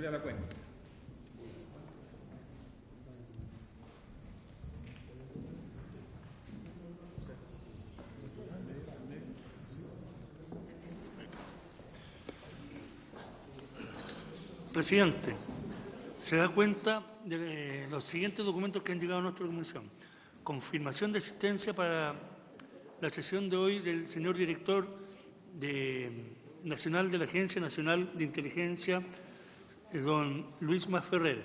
apertura de la cuenta. Presidente, se da cuenta de los siguientes documentos que han llegado a nuestra comisión. Confirmación de asistencia para la sesión de hoy del señor director nacional de la Agencia Nacional de Inteligencia, don Luis Masferrer,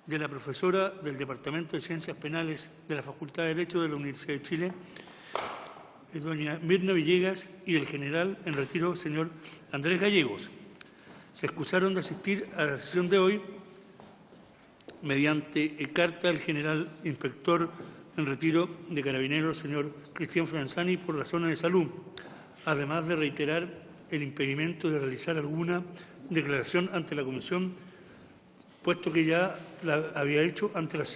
de la profesora del Departamento de Ciencias Penales de la Facultad de Derecho de la Universidad de Chile, doña Mirna Villegas, y del general en retiro, señor Andrés Gallegos. Se excusaron de asistir a la sesión de hoy mediante carta del general inspector en retiro de Carabineros, señor Cristian Franzani, por razones de salud, además de reiterar el impedimento de realizar alguna declaración ante la Comisión, puesto que ya la había hecho ante la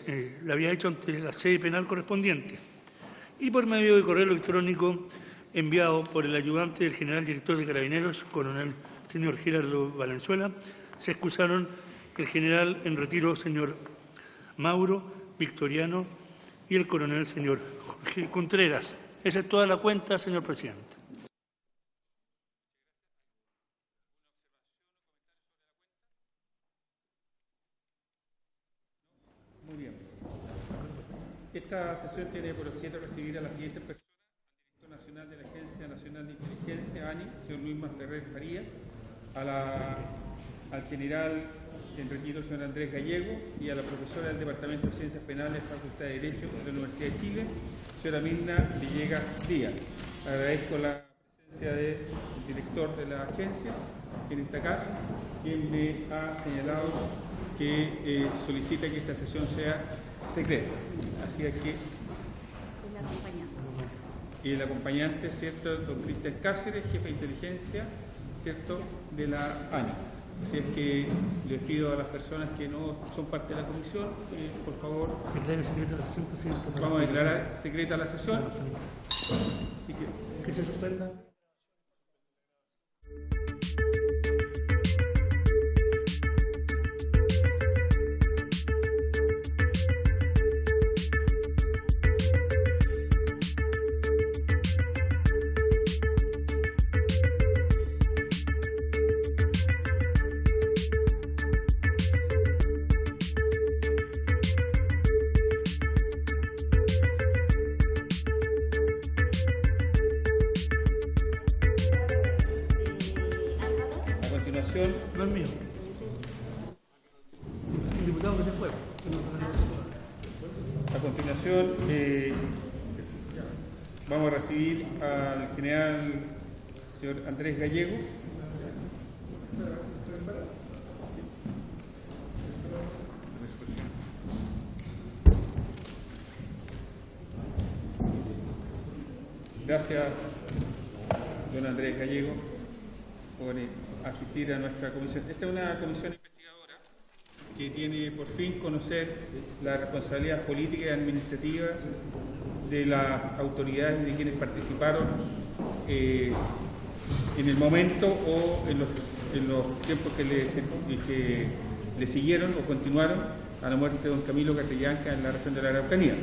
sede penal correspondiente, y por medio de correo electrónico enviado por el ayudante del general director de Carabineros, coronel señor Gerardo Valenzuela, se excusaron el general en retiro, señor Mauro Victoriano, y el coronel, señor Jorge Contreras. Esa es toda la cuenta, señor presidente. Muy bien. Esta sesión tiene por objeto recibir a las siguientes personas: al director nacional de la Agencia Nacional de Inteligencia, ANI, señor Luis Masferrer Farías, al general en retiro, señor Andrés Gallego, y a la profesora del Departamento de Ciencias Penales, Facultad de Derecho de la Universidad de Chile, señora Mirna Villegas Díaz. Agradezco la presencia del director de la agencia, quien está acá, quien me ha señalado que solicita que esta sesión sea secreta. Así es que... Y el acompañante, ¿cierto?, don Cristian Cáceres, jefe de inteligencia, ¿cierto?, de la ANI. Así es que les pido a las personas que no son parte de la comisión, por favor... Declare secreta la sesión, presidente. Vamos a declarar secreta la sesión. Así que se suspenda. No es mío. Un diputado que se fue. A continuación, vamos a recibir al general señor Andrés Gallego. Gracias, don Andrés Gallego, por asistir a nuestra comisión. Esta es una comisión investigadora que tiene por fin conocer la responsabilidad política y administrativa de las autoridades y de quienes participaron en el momento o en los tiempos que le siguieron o continuaron a la muerte de don Camilo Catrillanca en la región de la Araucanía,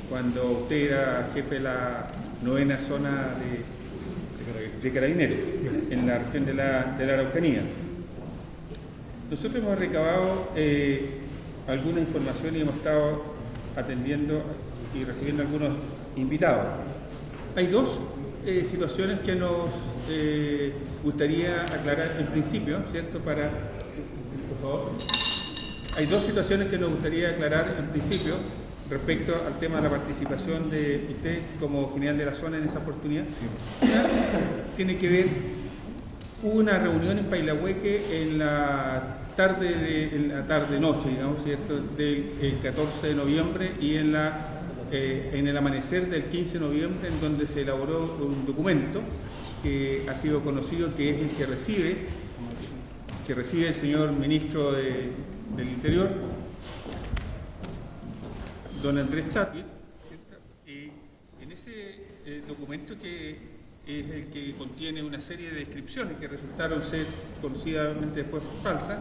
cuando usted era jefe de la 9ª zona de Carabineros, en la región de la Araucanía. Nosotros hemos recabado alguna información y hemos estado atendiendo y recibiendo algunos invitados. Hay dos situaciones que nos gustaría aclarar en principio, ¿cierto? Por favor. Hay dos situaciones que nos gustaría aclarar en principio respecto al tema de la participación de usted como general de la zona en esa oportunidad. Sí. Tiene que ver, hubo una reunión en Pailahueque en la tarde-noche, digamos, ¿cierto?, del 14 de noviembre y en el amanecer del 15 de noviembre, en donde se elaboró un documento que ha sido conocido, que es el que recibe el señor ministro del Interior, don Andrés Chadwick, y en ese documento, que es el que contiene una serie de descripciones que resultaron ser conocidamente después falsas,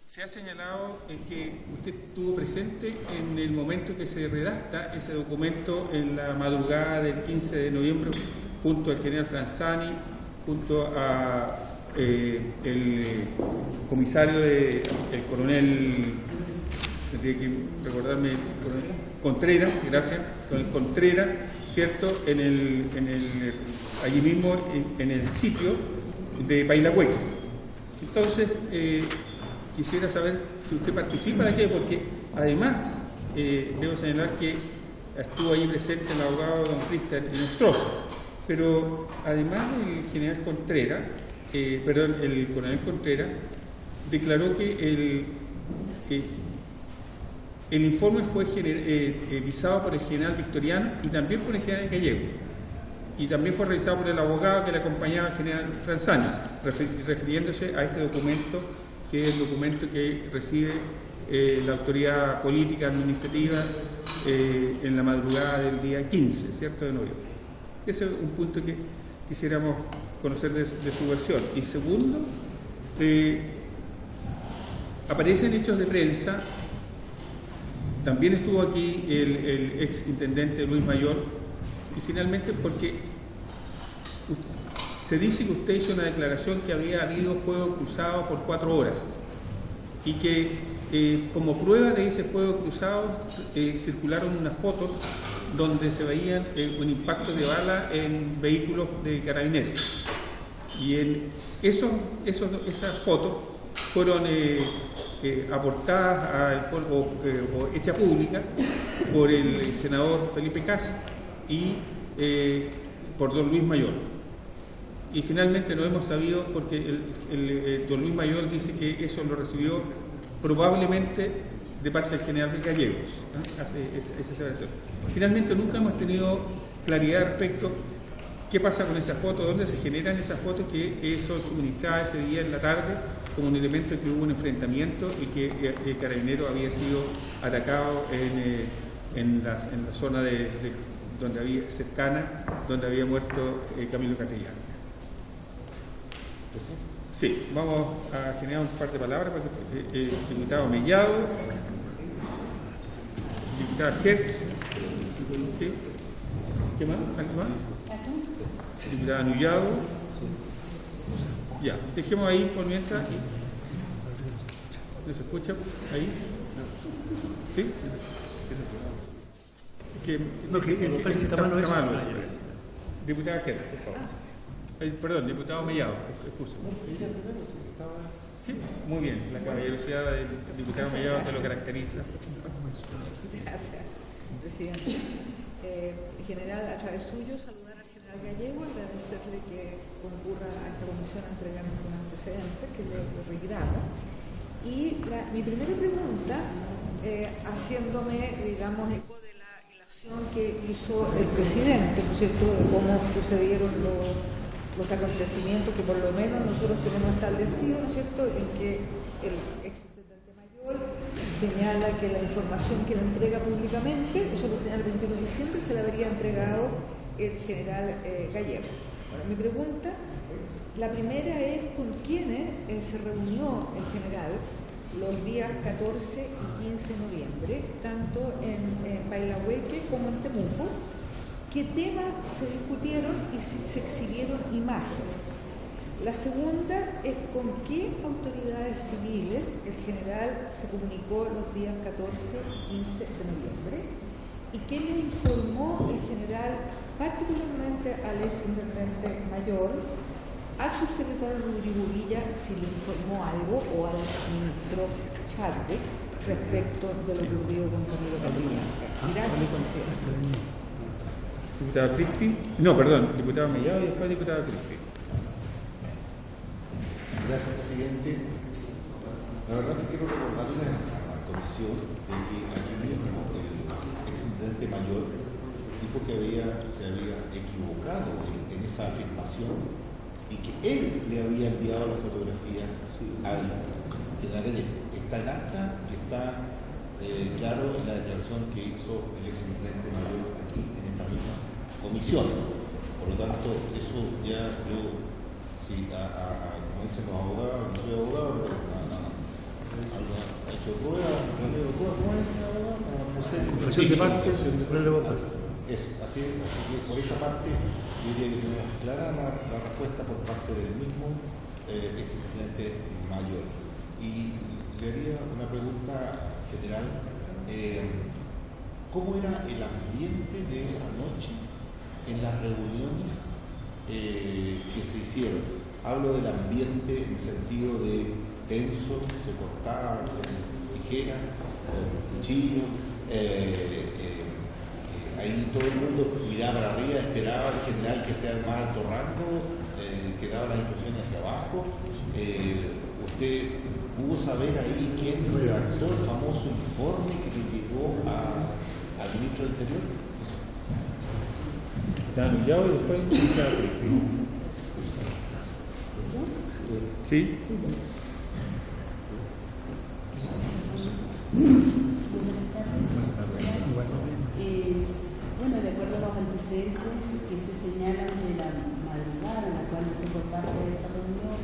Se ha señalado que usted estuvo presente en el momento que se redacta ese documento en la madrugada del 15 de noviembre, junto al general Franzani, junto a el comisario, el coronel, tendría que recordarme, el coronel Contreras, gracias, con el Contreras, ¿cierto? Allí mismo, en el sitio de Pailahueque. Entonces, quisiera saber si usted participa de aquello, porque además debo señalar que estuvo ahí presente el abogado don Cristian Nostroza, pero además el general Contreras, el coronel Contreras, declaró que el informe fue visado por el general Victoriano y también por el general Gallego, y también fue revisado por el abogado que le acompañaba al general Franzani, refiriéndose a este documento, que es el documento que recibe la autoridad política administrativa en la madrugada del día 15, ¿cierto?, de noviembre. Ese es un punto que quisiéramos conocer de su versión. Y segundo, aparecen hechos de prensa. También estuvo aquí el ex intendente Luis Mayor, y finalmente porque se dice que usted hizo una declaración que había habido fuego cruzado por 4 horas y que como prueba de ese fuego cruzado circularon unas fotos donde se veían un impacto de bala en vehículos de carabineros, y esas fotos fueron aportadas o hechas públicas por el senador Felipe Cas y por don Luis Mayor. Y finalmente no hemos sabido, porque don Luis Mayor dice que eso lo recibió probablemente de parte del general Gallegos, ¿no? Hace esa aseveración. Finalmente nunca hemos tenido claridad respecto a qué pasa con esas fotos, dónde se generan esas fotos, que eso suministraba ese día en la tarde como un elemento que hubo un enfrentamiento y que el carabinero había sido atacado en la zona cercana donde había muerto Camilo Castellano. Sí, vamos a generar un par de palabras para que el diputado Mellado, diputada Hertz, ¿sí? ¿Qué más? ¿Algo más? Diputada Nullado. Ya, dejemos ahí por mientras. ¿No se escucha? ¿Ahí? ¿Sí? Está malo. Diputada Hertz, por favor. Perdón, diputado Mellado, excusa. Sí, muy bien, la caballerosidad del diputado Mellado te lo caracteriza. Gracias, presidente. En general, a través suyo, saludar al general Gallego, agradecerle que concurra a esta comisión a entregarnos un antecedente que les reiteramos. Y mi primera pregunta, haciéndome, digamos, eco de la ilación que hizo el presidente, ¿no es cierto?, de cómo sucedieron los acontecimientos que por lo menos nosotros tenemos establecido, ¿no es cierto?, en que el exintendente Mayor señala que la información que le entrega públicamente, eso lo señala el 21 de diciembre, se la habría entregado el general Gallego. Bueno, mi pregunta, la primera es con quiénes se reunió el general los días 14 y 15 de noviembre, tanto en Pailahueque como en Temuco. ¿Qué temas se discutieron y si se exhibieron imágenes? La segunda es con qué autoridades civiles el general se comunicó los días 14 y 15 de noviembre y qué le informó el general particularmente al exintendente Mayor, al subsecretario Rodrigo Villa si le informó algo o al ministro Chadwick respecto de lo que ocurrió con Camilo Castellano. Gracias, presidente. Diputada Crispi. No, perdón, diputado Mellado y después diputada Crispi. Gracias, presidente. La verdad que quiero recordarle a la comisión de que aquí mismo el exintendente Mayor dijo que se había equivocado en esa afirmación y que él le había enviado la fotografía al general Gallego. Está en acta y está claro en la declaración que hizo el exintendente Mayor aquí en esta misma comisión. Por lo tanto, eso ya yo, sí, como dicen los abogados, no soy abogado, pero Confesión de partes, Eso, así que por esa parte yo diría que tenemos clara la respuesta por parte del mismo expresidente mayor. Y le haría una pregunta general. ¿Cómo era el ambiente de esa noche en las reuniones que se hicieron? Hablo del ambiente en el sentido de tenso, se cortaba con tijera, con cuchillo, ahí todo el mundo miraba para arriba, esperaba al general que sea el más alto rango, que daba las instrucciones hacia abajo. ¿Usted pudo saber ahí quién redactó el famoso informe que le llegó al ministro del Interior? ¿Está anunciado y después? ¿Sí? Bueno, de acuerdo a los antecedentes que se señalan de la madrugada en la cual tuvo parte de esa reunión,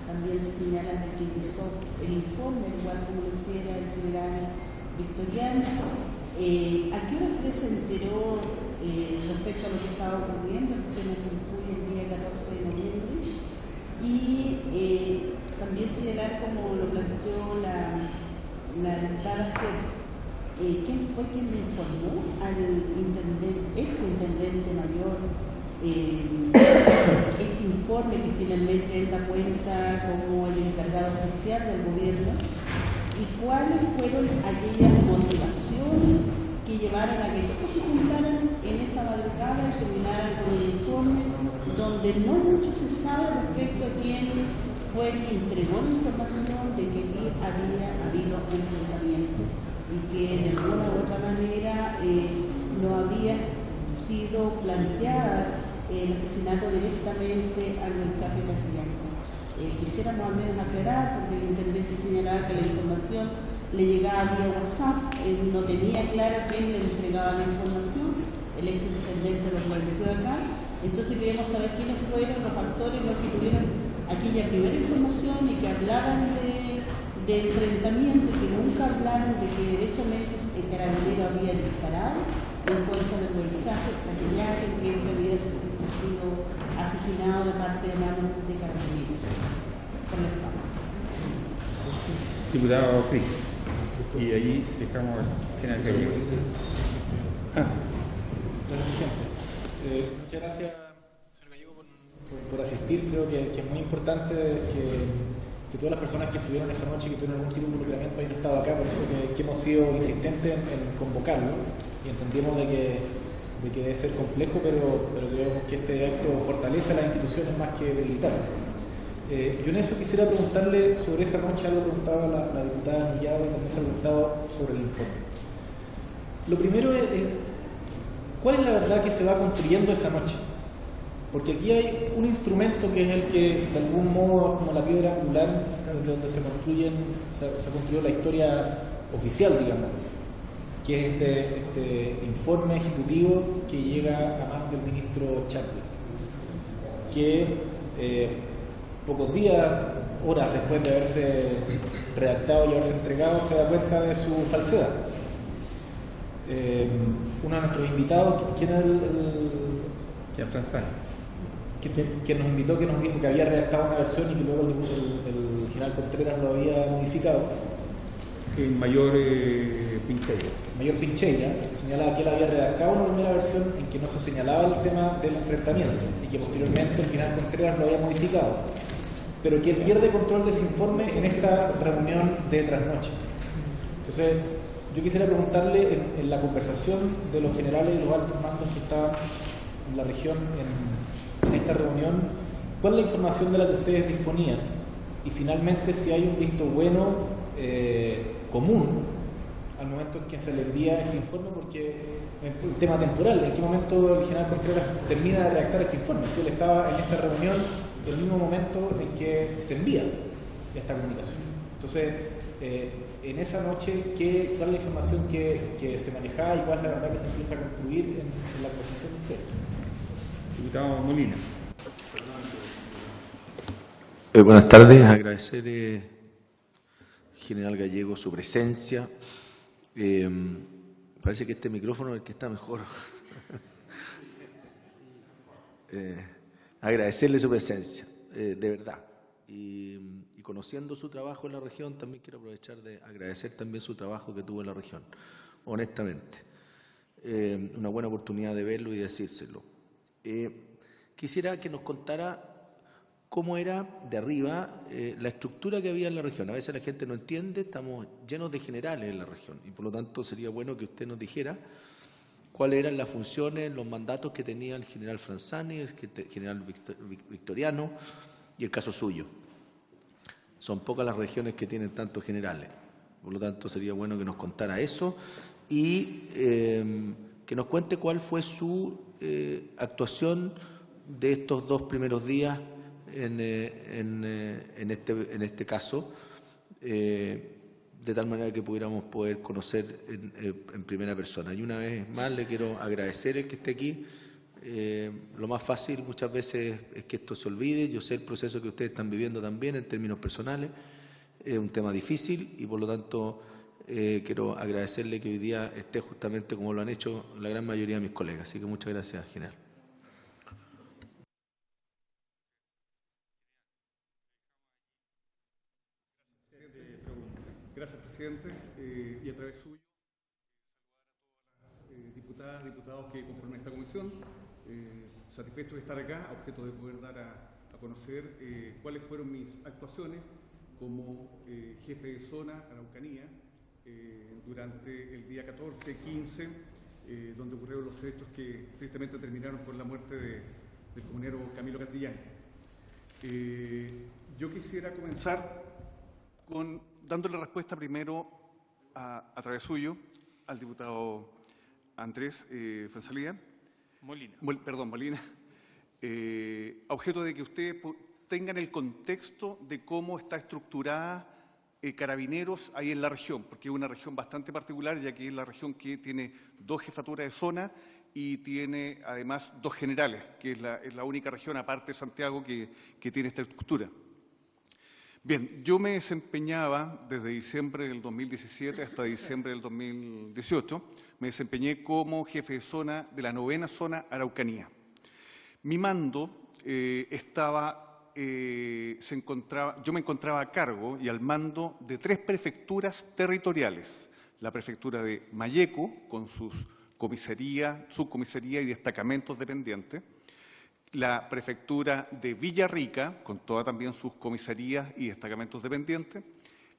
también se señala de que hizo el informe, igual como lo hiciera el general Victoriano. ¿A qué hora usted se enteró respecto a lo que estaba ocurriendo? Que nos concluye el día 14 de noviembre. Y también señalar, como lo planteó la diputada Pérez, ¿quién fue quien le informó al ex intendente mayor este informe que finalmente él da cuenta como el encargado oficial del gobierno? ¿Y cuáles fueron aquellas motivaciones que llevaron a que todos se juntaran en esa madrugada y terminaran con el informe, donde no mucho se sabe respecto a quién fue el que entregó la información de que aquí había habido un enfrentamiento y que de alguna u otra manera no había sido planteada el asesinato directamente al Chapo Castellano? Quisiéramos al menos aclarar, porque el intendente señalaba que la información le llegaba vía WhatsApp, él no tenía claro quién le entregaba la información, el ex intendente lo planteó acá. Entonces queremos saber quiénes fueron los actores los que tuvieron aquella primera información y que hablaban de enfrentamiento, que nunca hablaron de que derechamente el carabinero había disparado en contra del Huaychaje, Castellaje, que había sido asesinado de parte de manos de carabineros. Diputado Cris. Y ahí dejamos al general Gallego. Muchas gracias, señor Gallego, por asistir. Creo que es muy importante que todas las personas que estuvieron esa noche, que tuvieron algún tipo de involucramiento, hayan estado acá. Por eso que hemos sido insistentes en convocarlo y entendemos de que debe ser complejo, pero creemos que este acto fortalece a las instituciones más que debilitarlas. Yo en eso quisiera preguntarle sobre esa noche, algo preguntaba la diputada Millado y también se ha preguntado sobre el informe. Lo primero es ¿cuál es la verdad que se va construyendo esa noche? Porque aquí hay un instrumento que es el que de algún modo es como la piedra angular desde donde se construyó la historia oficial, digamos, que es este informe ejecutivo que llega a manos del ministro Chadwick, que pocos días, horas después de haberse redactado y haberse entregado, se da cuenta de su falsedad. Uno de nuestros invitados, ¿quién era quien nos invitó, que nos dijo que había redactado una versión y que luego el general Contreras lo había modificado? El mayor Pincheira. Mayor Pincheira señalaba que él había redactado una primera versión en que no se señalaba el tema del enfrentamiento y que posteriormente el general Contreras lo había modificado, pero que él pierde control de ese informe en esta reunión de trasnoche. Entonces, yo quisiera preguntarle en la conversación de los generales y los altos mandos que estaban en la región en esta reunión, ¿cuál es la información de la que ustedes disponían? Y finalmente, si hay un visto bueno común al momento en que se le envía este informe, porque el tema temporal, ¿en qué momento el general Contreras termina de redactar este informe? Si él estaba en esta reunión en el mismo momento en que se envía esta comunicación. Entonces, en esa noche, ¿cuál es la información que se manejaba y cuál es la verdad que se empieza a construir en la posición de usted? Diputado Molina. Buenas tardes, agradecer general Gallego, su presencia. Parece que este micrófono es el que está mejor. Agradecerle su presencia, de verdad. Y conociendo su trabajo en la región, también quiero aprovechar de agradecer también su trabajo que tuvo en la región, honestamente. Una buena oportunidad de verlo y decírselo. Quisiera que nos contara cómo era de arriba la estructura que había en la región. A veces la gente no entiende, estamos llenos de generales en la región y por lo tanto sería bueno que usted nos dijera cuáles eran las funciones, los mandatos que tenía el general Franzani, el general Victoriano y el caso suyo. Son pocas las regiones que tienen tantos generales, por lo tanto sería bueno que nos contara eso y que nos cuente cuál fue su actuación de estos 2 primeros días en este caso, de tal manera que pudiéramos poder conocer en primera persona. Y una vez más le quiero agradecer el que esté aquí. Lo más fácil muchas veces es que esto se olvide. Yo sé el proceso que ustedes están viviendo también en términos personales. Es un tema difícil y por lo tanto quiero agradecerle que hoy día esté justamente como lo han hecho la gran mayoría de mis colegas. Así que muchas gracias, general. Gracias, presidente. Y a través suyo, saludar a todas las diputadas, diputados que conforman esta comisión. Satisfecho de estar acá, a objeto de poder dar a conocer cuáles fueron mis actuaciones como jefe de zona Araucanía durante el día 14-15, donde ocurrieron los hechos que tristemente terminaron con la muerte del comunero Camilo Catrillán. Yo quisiera comenzar dándole respuesta primero a través suyo al diputado Andrés Fuenzalía. Molina. A objeto de que ustedes tengan el contexto de cómo está estructurada Carabineros ahí en la región, porque es una región bastante particular, ya que es la región que tiene 2 jefaturas de zona y tiene además 2 generales, que es la única región, aparte de Santiago, que tiene esta estructura. Bien, yo me desempeñaba desde diciembre del 2017 hasta diciembre del 2018, me desempeñé como jefe de zona de la 9ª zona Araucanía. Mi mando yo me encontraba a cargo y al mando de 3 prefecturas territoriales. La prefectura de Malleco, con sus comisaría, subcomisaría y destacamentos dependientes. La prefectura de Villarrica, con todas también sus comisarías y destacamentos dependientes,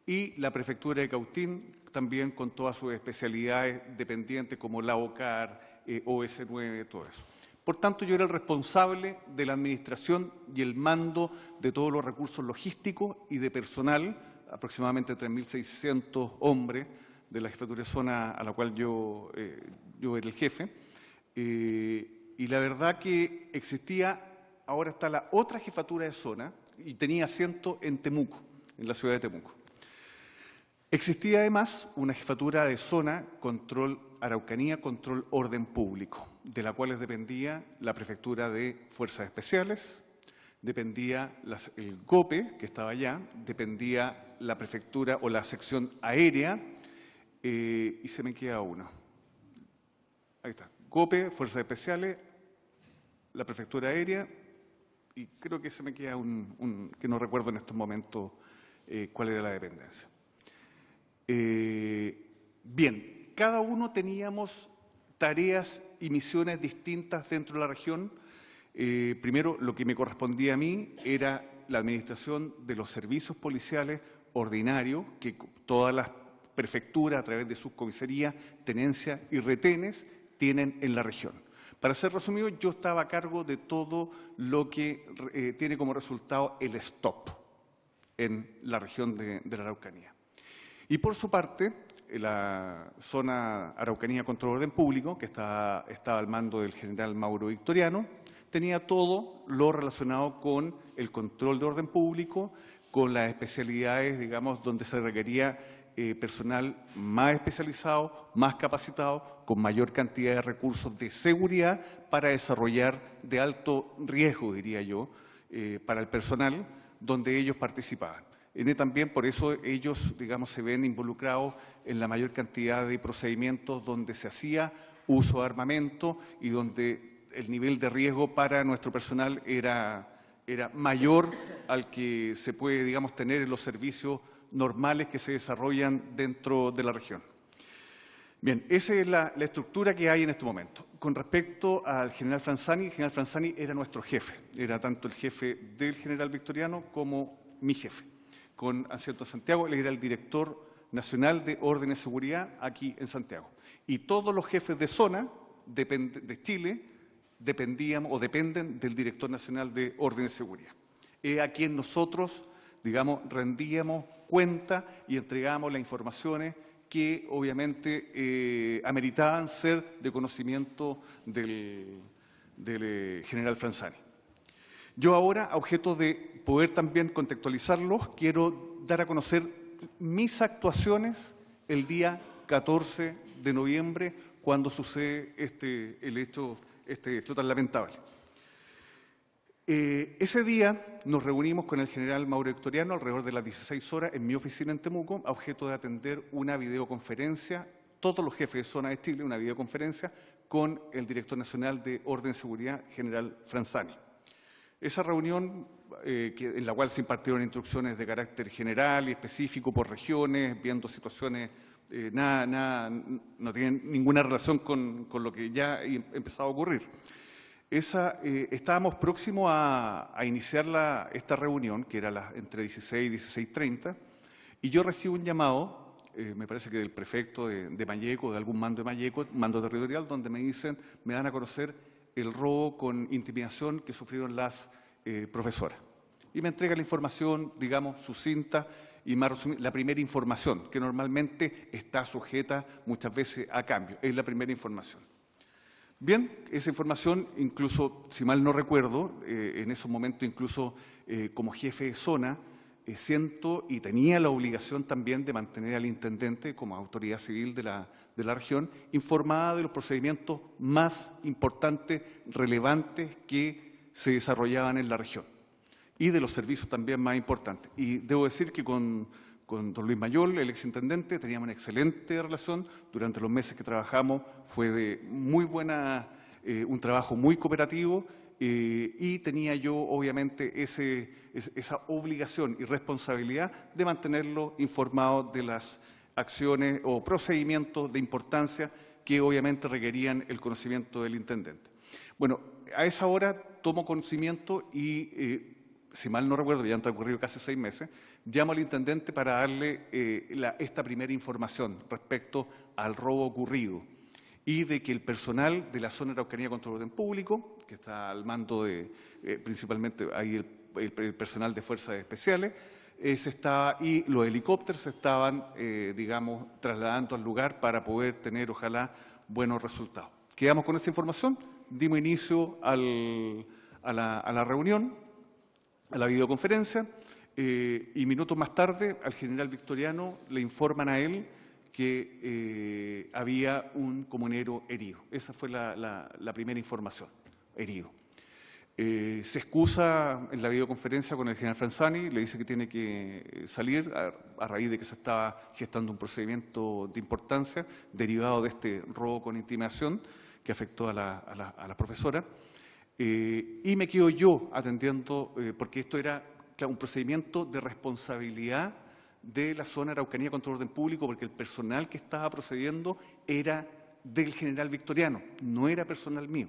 y la prefectura de Cautín, también con todas sus especialidades dependientes como la OCAR, OS9, todo eso. Por tanto, yo era el responsable de la administración y el mando de todos los recursos logísticos y de personal, aproximadamente 3.600 hombres de la jefatura de zona a la cual yo era el jefe. Y la verdad que existía, ahora está la otra jefatura de zona y tenía asiento en Temuco, en la ciudad de Temuco. Existía además una jefatura de zona, control Araucanía, control orden público, de la cual dependía la prefectura de Fuerzas Especiales, dependía el GOPE, que estaba allá, dependía la prefectura o la sección aérea, y se me queda uno. Ahí está. GOPE, Fuerzas Especiales, la Prefectura Aérea y creo que se me queda que no recuerdo en estos momentos cuál era la dependencia. Bien, cada uno teníamos tareas y misiones distintas dentro de la región. Primero, lo que me correspondía a mí era la administración de los servicios policiales ordinarios que todas las prefecturas, a través de sus comisarías, tenencias y retenes, tienen en la región. Para ser resumido, yo estaba a cargo de todo lo que tiene como resultado el STOP en la región de la Araucanía. Y por su parte, la zona Araucanía Control Orden Público, que estaba al mando del general Mauro Victoriano, tenía todo lo relacionado con el control de orden público, con las especialidades, digamos, donde se requería personal más especializado, más capacitado, con mayor cantidad de recursos de seguridad para desarrollar de alto riesgo, diría yo, para el personal donde ellos participaban. También por eso ellos, digamos, se ven involucrados en la mayor cantidad de procedimientos donde se hacía uso de armamento y donde el nivel de riesgo para nuestro personal era mayor al que se puede, digamos, tener en los servicios normales que se desarrollan dentro de la región. Bien, esa es la estructura que hay en este momento. Con respecto al general Franzani, el general Franzani era nuestro jefe, era tanto el jefe del general Victoriano como mi jefe. Con asiento en Santiago, él era el director nacional de orden y seguridad aquí en Santiago. Y todos los jefes de zona de Chile dependían o dependen del director nacional de orden y seguridad. Es a quien nosotros, digamos, rendíamos cuenta y entregábamos las informaciones que obviamente ameritaban ser de conocimiento del general Franzani. Yo ahora, a objeto de poder también contextualizarlos, quiero dar a conocer mis actuaciones el día 14 de noviembre, cuando sucede este hecho tan lamentable. Ese día nos reunimos con el general Mauro Victoriano alrededor de las 16 horas en mi oficina en Temuco, a objeto de atender una videoconferencia, todos los jefes de zona de Chile, una videoconferencia con el director nacional de Orden y Seguridad, general Franzani. Esa reunión, en la cual se impartieron instrucciones de carácter general y específico por regiones, viendo situaciones, no tienen ninguna relación con lo que ya ha empezado a ocurrir. Estábamos próximos a iniciar esta reunión, que era entre 16 y 16:30, y yo recibo un llamado, me parece que del prefecto de Malleco, de algún mando de Malleco, mando territorial, donde me dan a conocer el robo con intimidación que sufrieron las profesoras. Y me entrega la información, digamos, sucinta y más resumida, la primera información, que normalmente está sujeta muchas veces a cambio. Es la primera información. Bien, esa información, incluso, si mal no recuerdo, en esos momentos, incluso como jefe de zona, siento y tenía la obligación también de mantener al intendente, como autoridad civil de la región, informada de los procedimientos más importantes, relevantes que se desarrollaban en la región y de los servicios también más importantes. Y debo decir que con don Luis Mayol, el exintendente, teníamos una excelente relación. Durante los meses que trabajamos fue de muy buena, un trabajo muy cooperativo, y tenía yo obviamente esa obligación y responsabilidad de mantenerlo informado de las acciones o procedimientos de importancia que obviamente requerían el conocimiento del intendente. Bueno, a esa hora tomo conocimiento y, si mal no recuerdo, ya han transcurrido casi 6 meses, llamo al intendente para darle esta primera información respecto al robo ocurrido y de que el personal de la zona de Araucanía contra el Orden Público, que está al mando de, principalmente ahí el personal de Fuerzas Especiales, y los helicópteros se estaban, digamos, trasladando al lugar para poder tener, ojalá, buenos resultados. Quedamos con esa información, dimos inicio a la reunión, a la videoconferencia, y minutos más tarde al general Victoriano le informan a él que había un comunero herido. Esa fue la primera información, herido. Se excusa en la videoconferencia con el general Franzani, le dice que tiene que salir a raíz de que se estaba gestando un procedimiento de importancia derivado de este robo con intimidación que afectó a la profesora. Y me quedo yo atendiendo, porque esto era un procedimiento de responsabilidad de la zona de Araucanía contra el Orden Público, porque el personal que estaba procediendo era del general Victoriano, no era personal mío.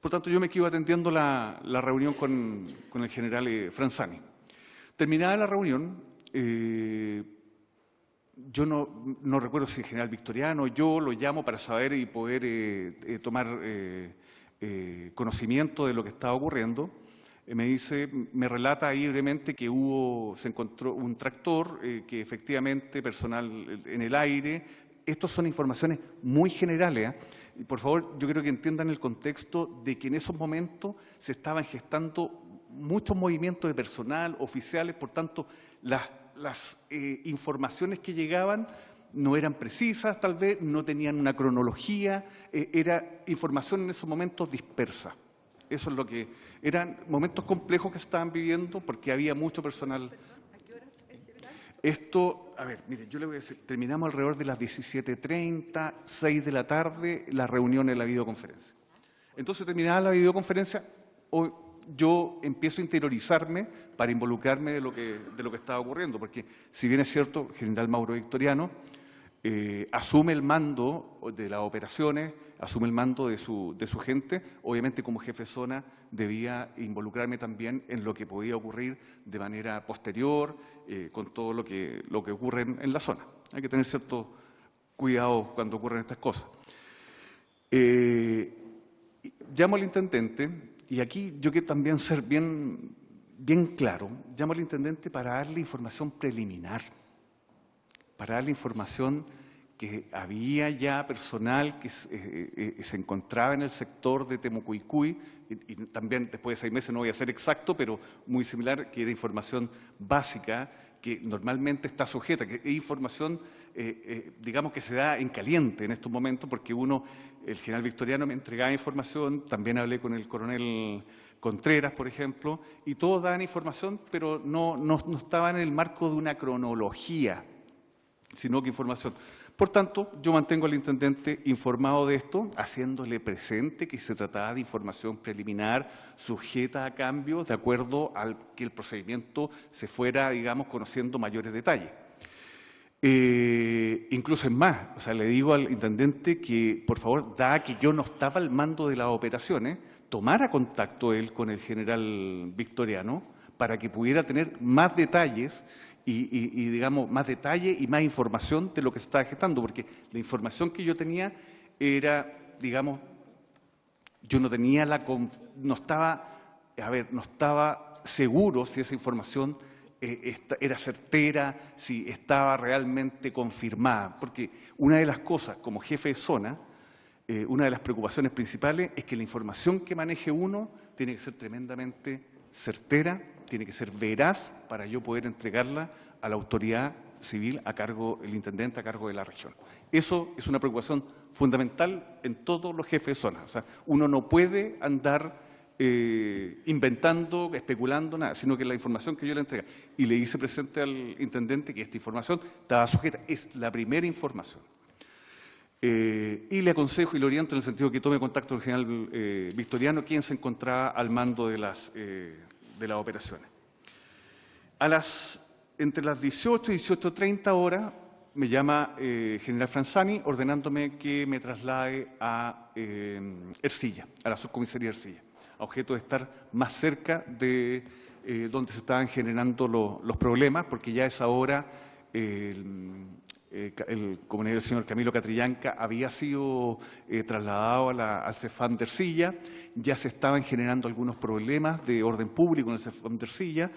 Por tanto, yo me quedo atendiendo la reunión con el general Franzani. Terminada la reunión, yo no recuerdo si el general Victoriano, yo lo llamo para saber y poder tomar conocimiento de lo que estaba ocurriendo. Me relata ahí brevemente que se encontró un tractor, que efectivamente personal en el aire. Estas son informaciones muy generales, y por favor, yo creo que entiendan el contexto de que en esos momentos se estaban gestando muchos movimientos de personal, oficiales, por tanto, las informaciones que llegaban no eran precisas, tal vez, no tenían una cronología, era información en esos momentos dispersa. Eso es lo que eran momentos complejos que se estaban viviendo porque había mucho personal. Esto, a ver, mire, yo le voy a decir, terminamos alrededor de las 17:30, 6 de la tarde, la reunión en la videoconferencia. Entonces, terminada la videoconferencia, hoy yo empiezo a interiorizarme para involucrarme de lo que estaba ocurriendo, porque si bien es cierto, el general Mauro Victoriano asume el mando de las operaciones, asume el mando de su gente, obviamente como jefe de zona debía involucrarme también en lo que podía ocurrir de manera posterior, con todo lo que ocurre en la zona. Hay que tener cierto cuidado cuando ocurren estas cosas. Llamo al intendente, y aquí yo quiero también ser bien claro, llamo al intendente para darle información preliminar, para darle información que había ya personal que se encontraba en el sector de Temucuicui, y también después de 6 meses, no voy a ser exacto, pero muy similar, que era información básica que normalmente está sujeta, que es información, digamos, que se da en caliente en estos momentos, porque el general Victoriano me entregaba información, también hablé con el coronel Contreras, por ejemplo, y todos daban información, pero no estaba en el marco de una cronología, sino que información. Por tanto, yo mantengo al intendente informado de esto, haciéndole presente que se trataba de información preliminar, sujeta a cambio, de acuerdo al que el procedimiento se fuera, digamos, conociendo mayores detalles. Incluso es más, o sea, le digo al intendente que, por favor, dada que yo no estaba al mando de las operaciones, tomara contacto él con el general Victoriano para que pudiera tener más detalles y digamos, más detalle y más información de lo que se estaba gestando, porque la información que yo tenía era, digamos, yo no estaba seguro si esa información era certera, si estaba realmente confirmada, porque una de las cosas, como jefe de zona, una de las preocupaciones principales es que la información que maneje uno tiene que ser tremendamente certera, tiene que ser veraz para yo poder entregarla a la autoridad civil el intendente a cargo de la región. Eso es una preocupación fundamental en todos los jefes de zona. O sea, uno no puede andar inventando, especulando, nada, sino que la información que yo le entrega. Y le hice presente al intendente que esta información estaba sujeta, es la primera información. Y le aconsejo y le oriento en el sentido que tome contacto con el general Victoriano, quien se encontraba al mando de las operaciones. Entre las 18 y 18:30 horas me llama general Franzani ordenándome que me traslade a Ercilla, a la subcomisaría Ercilla, a objeto de estar más cerca de donde se estaban generando los problemas, porque ya a esa hora como el señor Camilo Catrillanca había sido trasladado al CEFAM de Ercilla, ya se estaban generando algunos problemas de orden público en el CEFAM de Ercilla,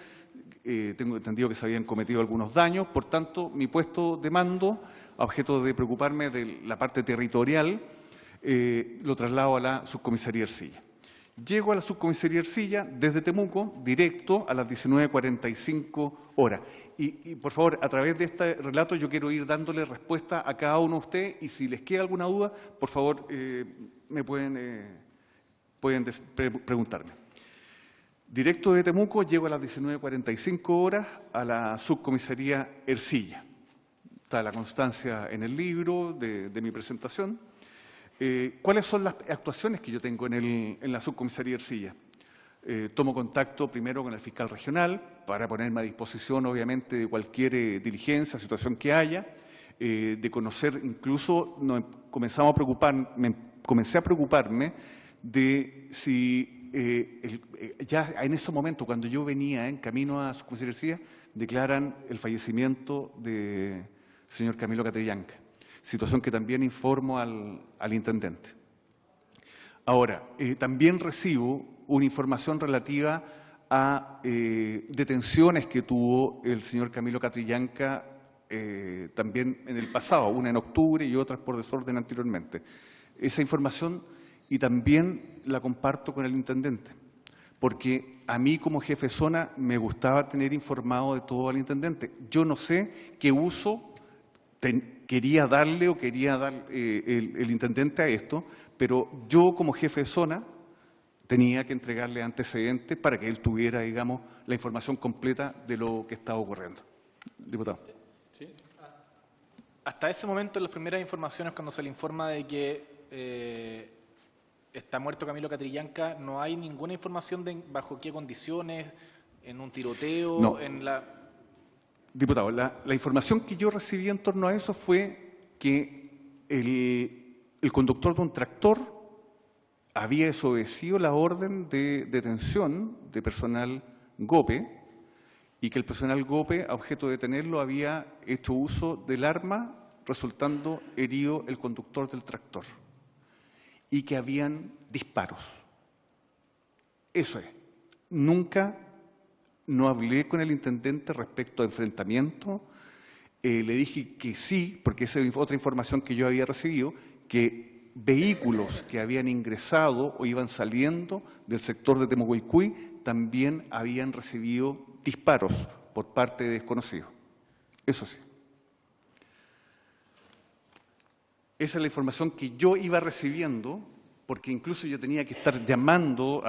tengo entendido que se habían cometido algunos daños, por tanto, mi puesto de mando, a objeto de preocuparme de la parte territorial, lo traslado a la subcomisaría Ercilla. Llego a la subcomisaría Ercilla desde Temuco, directo a las 19:45 horas. Y, por favor, a través de este relato yo quiero ir dándole respuesta a cada uno de ustedes y si les queda alguna duda, por favor, me pueden preguntarme. Directo de Temuco, llego a las 19:45 horas a la subcomisaría Ercilla. Está la constancia en el libro de mi presentación. ¿Cuáles son las actuaciones que yo tengo en la subcomisaría Ercilla? Tomo contacto primero con el fiscal regional para ponerme a disposición, obviamente, de cualquier diligencia, situación que haya, de conocer, incluso comencé a preocuparme de si ya en ese momento, cuando yo venía en camino a subcomisaría Ercilla, declaran el fallecimiento del señor Camilo Catrillanca. Situación que también informo al intendente. Ahora, también recibo una información relativa a detenciones que tuvo el señor Camilo Catrillanca también en el pasado, una en octubre y otras por desorden anteriormente. Esa información y también la comparto con el intendente, porque a mí como jefe de zona me gustaba tener informado de todo al intendente. Yo no sé qué uso quería darle o quería dar el intendente a esto, pero yo como jefe de zona tenía que entregarle antecedentes para que él tuviera, digamos, la información completa de lo que estaba ocurriendo. Diputado. ¿Sí? Hasta ese momento, en las primeras informaciones, cuando se le informa de que está muerto Camilo Catrillanca, no hay ninguna información de bajo qué condiciones, en un tiroteo, No. en la... Diputado, la información que yo recibí en torno a eso fue que el conductor de un tractor había desobedecido la orden de detención de personal GOPE y que el personal GOPE, a objeto de detenerlo, había hecho uso del arma, resultando herido el conductor del tractor, y que habían disparos. Eso es. Nunca no hablé con el intendente respecto a enfrentamiento. Le dije que sí, porque esa es otra información que yo había recibido, que vehículos que habían ingresado o iban saliendo del sector de Temucuicui también habían recibido disparos por parte de desconocidos. Eso sí. Esa es la información que yo iba recibiendo, porque incluso yo tenía que estar llamando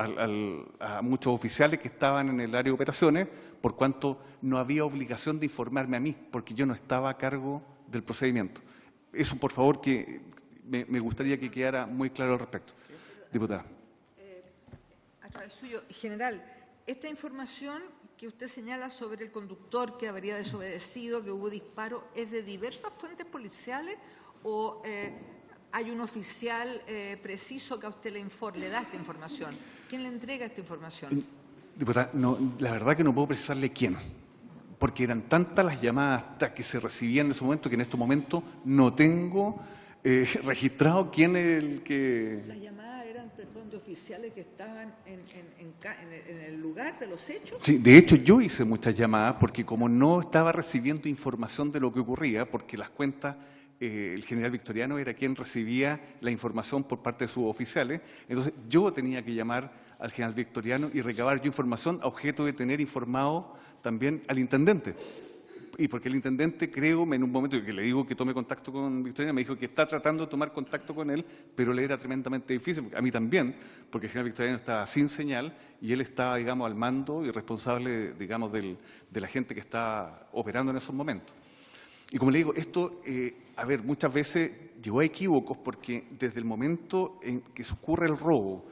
a muchos oficiales que estaban en el área de operaciones, por cuanto no había obligación de informarme a mí, porque yo no estaba a cargo del procedimiento. Eso, por favor, que me gustaría que quedara muy claro al respecto. Diputada. A través suyo, general, esta información que usted señala sobre el conductor que habría desobedecido, que hubo disparo, ¿es de diversas fuentes policiales o hay un oficial preciso que a usted le da esta información? ¿Quién le entrega esta información? Diputada, no, la verdad que no puedo precisarle quién, porque eran tantas las llamadas que se recibían en ese momento que en este momento no tengo registrado quién es el que... Las llamadas eran, perdón, de oficiales que estaban en el lugar de los hechos. Sí, de hecho yo hice muchas llamadas porque como no estaba recibiendo información de lo que ocurría, porque las cuentas, el general Victoriano era quien recibía la información por parte de sus oficiales, entonces yo tenía que llamar al general Victoriano y recabar yo información a objeto de tener informado también al intendente. Y porque el intendente, creo, en un momento que le digo que tome contacto con Victoriano, me dijo que está tratando de tomar contacto con él, pero le era tremendamente difícil, a mí también, porque el general Victoriano estaba sin señal y él estaba, digamos, al mando y responsable, digamos, de la gente que está operando en esos momentos. Y como le digo, esto, a ver, muchas veces llegó a equívocos porque desde el momento en que se ocurre el robo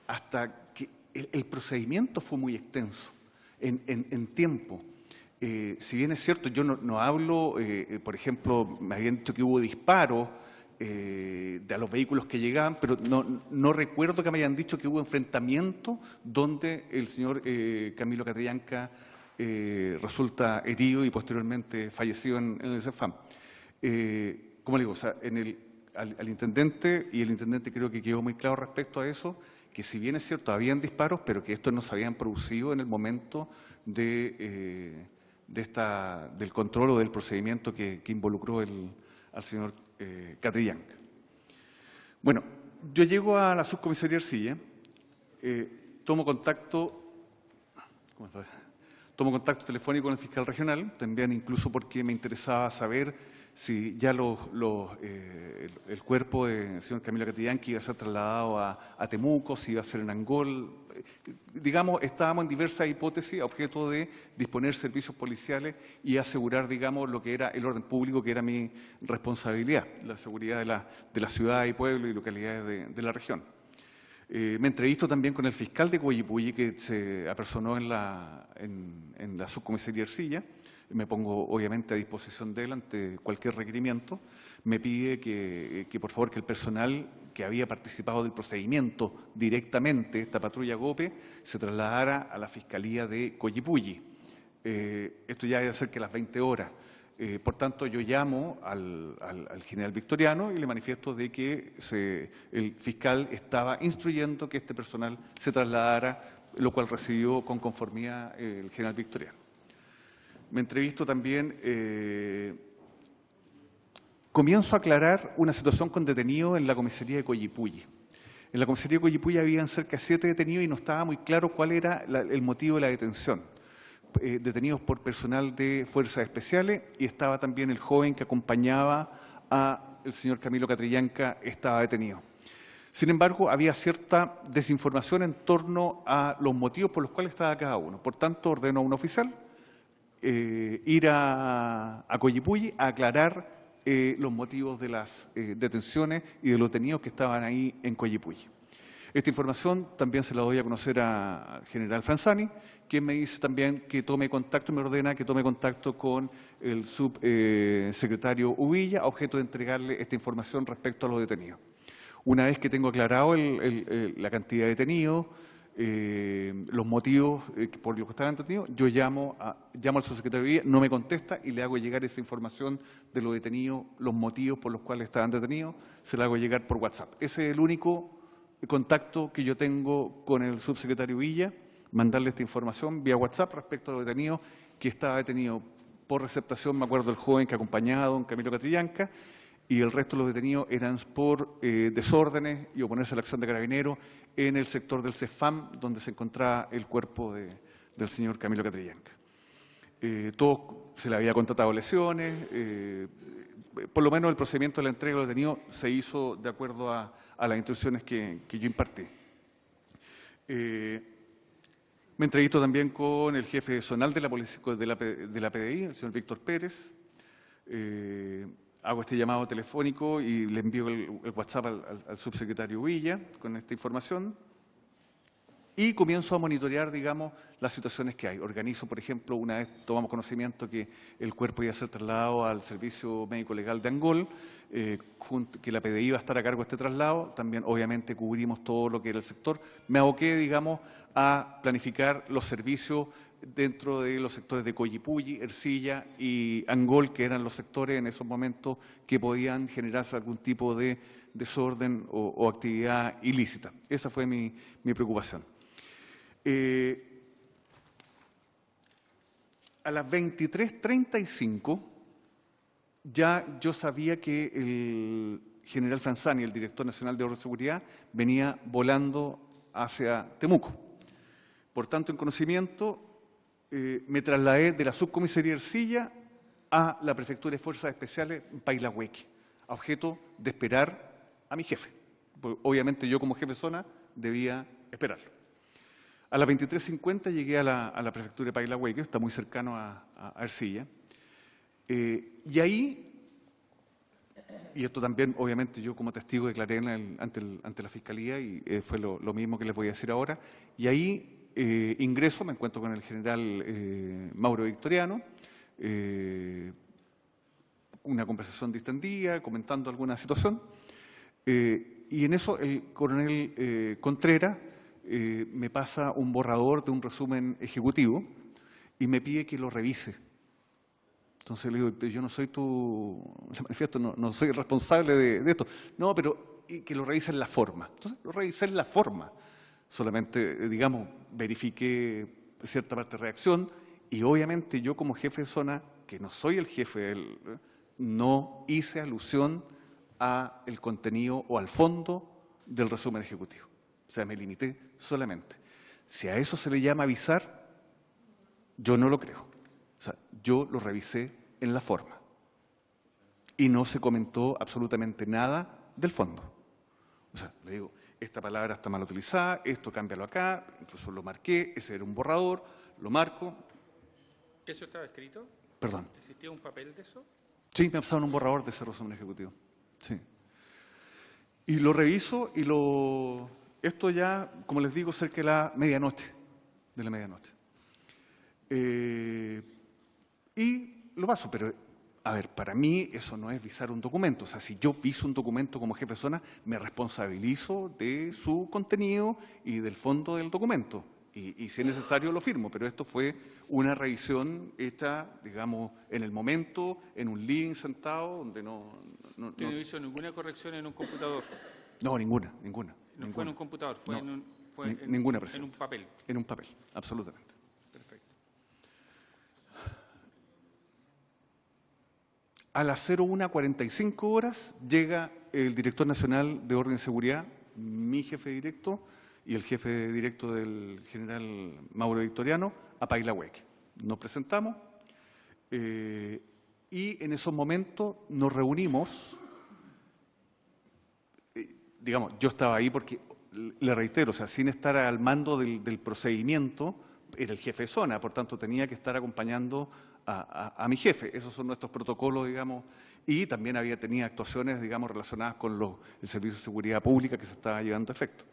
hasta que el procedimiento fue muy extenso en tiempo. Si bien es cierto, yo no hablo, por ejemplo, me habían dicho que hubo disparos de a los vehículos que llegaban, pero no recuerdo que me hayan dicho que hubo enfrentamiento donde el señor Camilo Catrillanca resulta herido y posteriormente fallecido en el CEFAM. Como le digo, o sea, al intendente, y el intendente creo que quedó muy claro respecto a eso, que si bien es cierto, habían disparos, pero que estos no se habían producido en el momento del control o del procedimiento que involucró al señor Catrillanca. Bueno, yo llego a la subcomisaría Ercilla, tomo contacto telefónico con el fiscal regional, también incluso porque me interesaba saber si ya el cuerpo del señor Camilo Catrillanca iba a ser trasladado a Temuco, si iba a ser en Angol. Digamos, estábamos en diversas hipótesis a objeto de disponer servicios policiales y asegurar, digamos, lo que era el orden público, que era mi responsabilidad, la seguridad de la ciudad y pueblos y localidades de la región. Me entrevisto también con el fiscal de Coyipulli, que se apersonó en la subcomisaría Ercilla. Me pongo obviamente a disposición de él ante cualquier requerimiento. Me pide que por favor que el personal que había participado del procedimiento directamente, esta patrulla GOPE, se trasladara a la Fiscalía de Coyipulli. Esto ya debe ser que a las 20 horas. Por tanto, yo llamo al general Victoriano y le manifiesto de que el fiscal estaba instruyendo que este personal se trasladara, lo cual recibió con conformidad el general Victoriano. Me entrevisto también, comienzo a aclarar una situación con detenidos en la comisaría de Coyipulli. En la comisaría de Coyipulli habían cerca de 7 detenidos y no estaba muy claro cuál era el motivo de la detención. Detenidos por personal de Fuerzas Especiales y estaba también el joven que acompañaba al señor Camilo Catrillanca, estaba detenido. Sin embargo, había cierta desinformación en torno a los motivos por los cuales estaba cada uno. Por tanto, ordeno a un oficial ir a Coyipulli a aclarar los motivos de las detenciones y de los detenidos que estaban ahí en Coyipulli. Esta información también se la doy a conocer al general Franzani, quien me dice también que tome contacto, me ordena que tome contacto con el subsecretario Uvilla, a objeto de entregarle esta información respecto a los detenidos. Una vez que tengo aclarado la cantidad de detenidos, los motivos por los que estaban detenidos, yo llamo al subsecretario Uvilla, no me contesta y le hago llegar esa información de los detenidos, los motivos por los cuales estaban detenidos, se la hago llegar por WhatsApp. Ese es el único contacto que yo tengo con el subsecretario Villa, mandarle esta información vía WhatsApp respecto a los detenidos que estaba detenido por receptación, me acuerdo del joven que acompañaba a don Camilo Catrillanca, y el resto de los detenidos eran por desórdenes y oponerse a la acción de Carabineros en el sector del CEFAM, donde se encontraba el cuerpo del señor Camilo Catrillanca. Todo se le había contratado lesiones, por lo menos el procedimiento de la entrega de los detenidos se hizo de acuerdo a las instrucciones que yo impartí. Me entrevisto también con el jefe zonal de la policía, de la PDI, el señor Víctor Pérez. Hago este llamado telefónico y le envío el WhatsApp al subsecretario Villa con esta información. Y comienzo a monitorear, digamos, las situaciones que hay. Organizo, por ejemplo, una vez tomamos conocimiento que el cuerpo iba a ser trasladado al Servicio Médico Legal de Angol, que la PDI iba a estar a cargo de este traslado. También, obviamente, cubrimos todo lo que era el sector. Me aboqué, digamos, a planificar los servicios dentro de los sectores de Coyipulli, Ercilla y Angol, que eran los sectores en esos momentos que podían generarse algún tipo de desorden o actividad ilícita. Esa fue mi preocupación. A las 23:35 ya yo sabía que el general Franzani, el director nacional de Orden y Seguridad, venía volando hacia Temuco. Por tanto, en conocimiento, me trasladé de la subcomisaría Ercilla a la Prefectura de Fuerzas Especiales en Pailahueque, a objeto de esperar a mi jefe. Porque obviamente yo como jefe de zona debía esperarlo. A las 23:50 llegué a la Prefectura de Pailahueque, está muy cercano a Ercilla, y ahí, y esto también obviamente yo como testigo declaré ante la Fiscalía y fue lo mismo que les voy a decir ahora, y ahí ingreso, me encuentro con el general Mauro Victoriano, una conversación distendida, comentando alguna situación, y en eso el coronel Contreras me pasa un borrador de un resumen ejecutivo y me pide que lo revise. Entonces le digo, yo no soy le manifiesto, no soy el responsable de esto. No, pero que lo revise en la forma. Entonces lo revisé en la forma. Solamente, digamos, verifiqué cierta parte de reacción y obviamente yo como jefe de zona, que no soy el jefe, no hice alusión al contenido o al fondo del resumen ejecutivo. O sea, me limité solamente. Si a eso se le llama avisar, yo no lo creo. O sea, yo lo revisé en la forma. Y no se comentó absolutamente nada del fondo. O sea, le digo, esta palabra está mal utilizada, esto cámbialo acá, incluso lo marqué, ese era un borrador, lo marco. ¿Eso estaba escrito? Perdón. ¿Existía un papel de eso? Sí, me pasaron un borrador de ese resumen ejecutivo. Sí. Y lo reviso y esto ya, como les digo, cerca de la medianoche. Y lo paso, pero, a ver, para mí eso no es visar un documento. O sea, si yo viso un documento como jefe de zona, me responsabilizo de su contenido y del fondo del documento. Y si es necesario lo firmo, pero esto fue una revisión hecha, digamos, en el momento, en un living sentado, donde no hizo ninguna corrección en un computador? No, ninguna. No fue en un computador, fue ninguna en un papel. En un papel, absolutamente. Perfecto. A las 01:45 llega el director nacional de Orden y Seguridad, mi jefe directo y el jefe directo del general Mauro Victoriano, a Pailahueque. Nos presentamos y en esos momentos nos reunimos. Digamos, yo estaba ahí porque, le reitero, o sea, sin estar al mando del procedimiento, era el jefe de zona, por tanto tenía que estar acompañando a mi jefe. Esos son nuestros protocolos, digamos, y también tenía actuaciones, digamos, relacionadas con el Servicio de Seguridad Pública que se estaba llevando a efecto.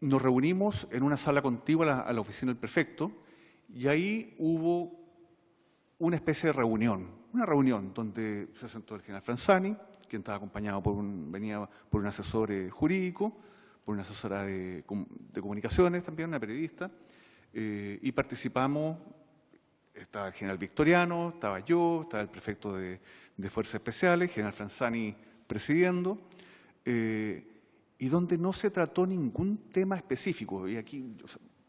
Nos reunimos en una sala contigua a la oficina del prefecto y ahí hubo una especie de reunión, donde se sentó el general Franzani, quien estaba acompañado venía por un asesor jurídico, por una asesora de comunicaciones también, una periodista, y participamos. Estaba el general Victoriano, estaba yo, estaba el prefecto de Fuerzas Especiales, general Franzani presidiendo, y donde no se trató ningún tema específico. Y aquí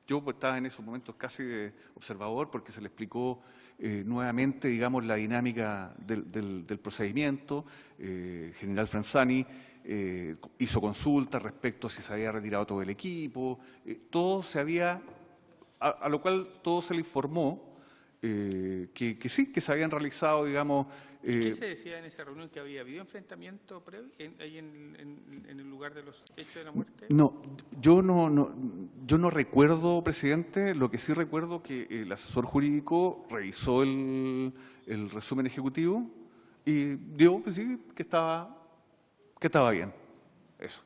yo estaba en esos momentos casi de observador porque se le explicó nuevamente, digamos, la dinámica del procedimiento. General Franzani hizo consultas respecto a si se había retirado todo el equipo. Todo se había, a lo cual todo se le informó que sí, que se habían realizado, digamos. ¿Qué se decía en esa reunión? ¿Que había habido enfrentamiento previo ahí en el lugar de los hechos de la muerte? No, yo no recuerdo, presidente. Lo que sí recuerdo que el asesor jurídico revisó el resumen ejecutivo y dio pues sí, que estaba bien. Eso.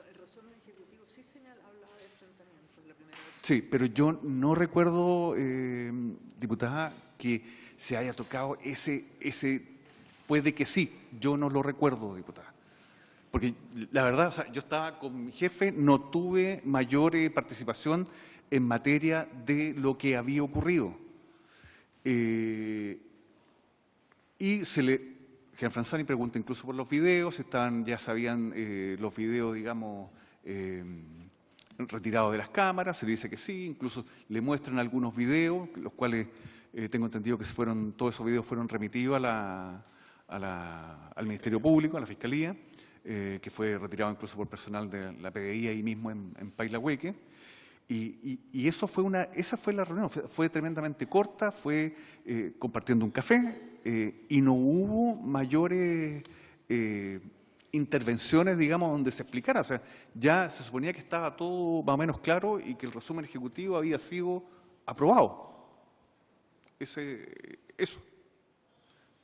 El resumen ejecutivo sí hablaba de enfrentamientos la primera vez. Sí, pero yo no recuerdo, diputada, que se haya tocado ese. Puede que sí, yo no lo recuerdo, diputada. Porque la verdad, o sea, yo estaba con mi jefe, no tuve mayor participación en materia de lo que había ocurrido. Y General Franzani pregunta incluso por los videos, ya sabían los videos, digamos, retirados de las cámaras, se le dice que sí, incluso le muestran algunos videos, los cuales tengo entendido que todos esos videos fueron remitidos al Ministerio Público, a la Fiscalía, que fue retirado incluso por personal de la PDI ahí mismo en Pailahueque. Y esa fue la reunión, fue tremendamente corta, fue compartiendo un café y no hubo mayores intervenciones, digamos, donde se explicara. O sea, ya se suponía que estaba todo más o menos claro y que el resumen ejecutivo había sido aprobado. Eso.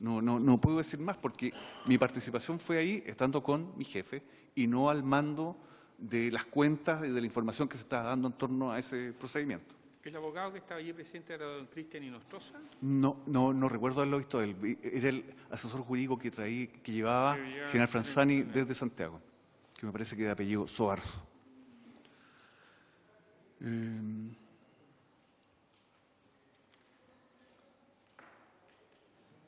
No puedo decir más porque mi participación fue ahí estando con mi jefe y no al mando de las cuentas y de la información que se estaba dando en torno a ese procedimiento. ¿El abogado que estaba allí presente era don Cristian Inostroza? No recuerdo haberlo visto. Era el asesor jurídico que llevaba General Franzani desde Santiago, que me parece que de apellido Soarzo.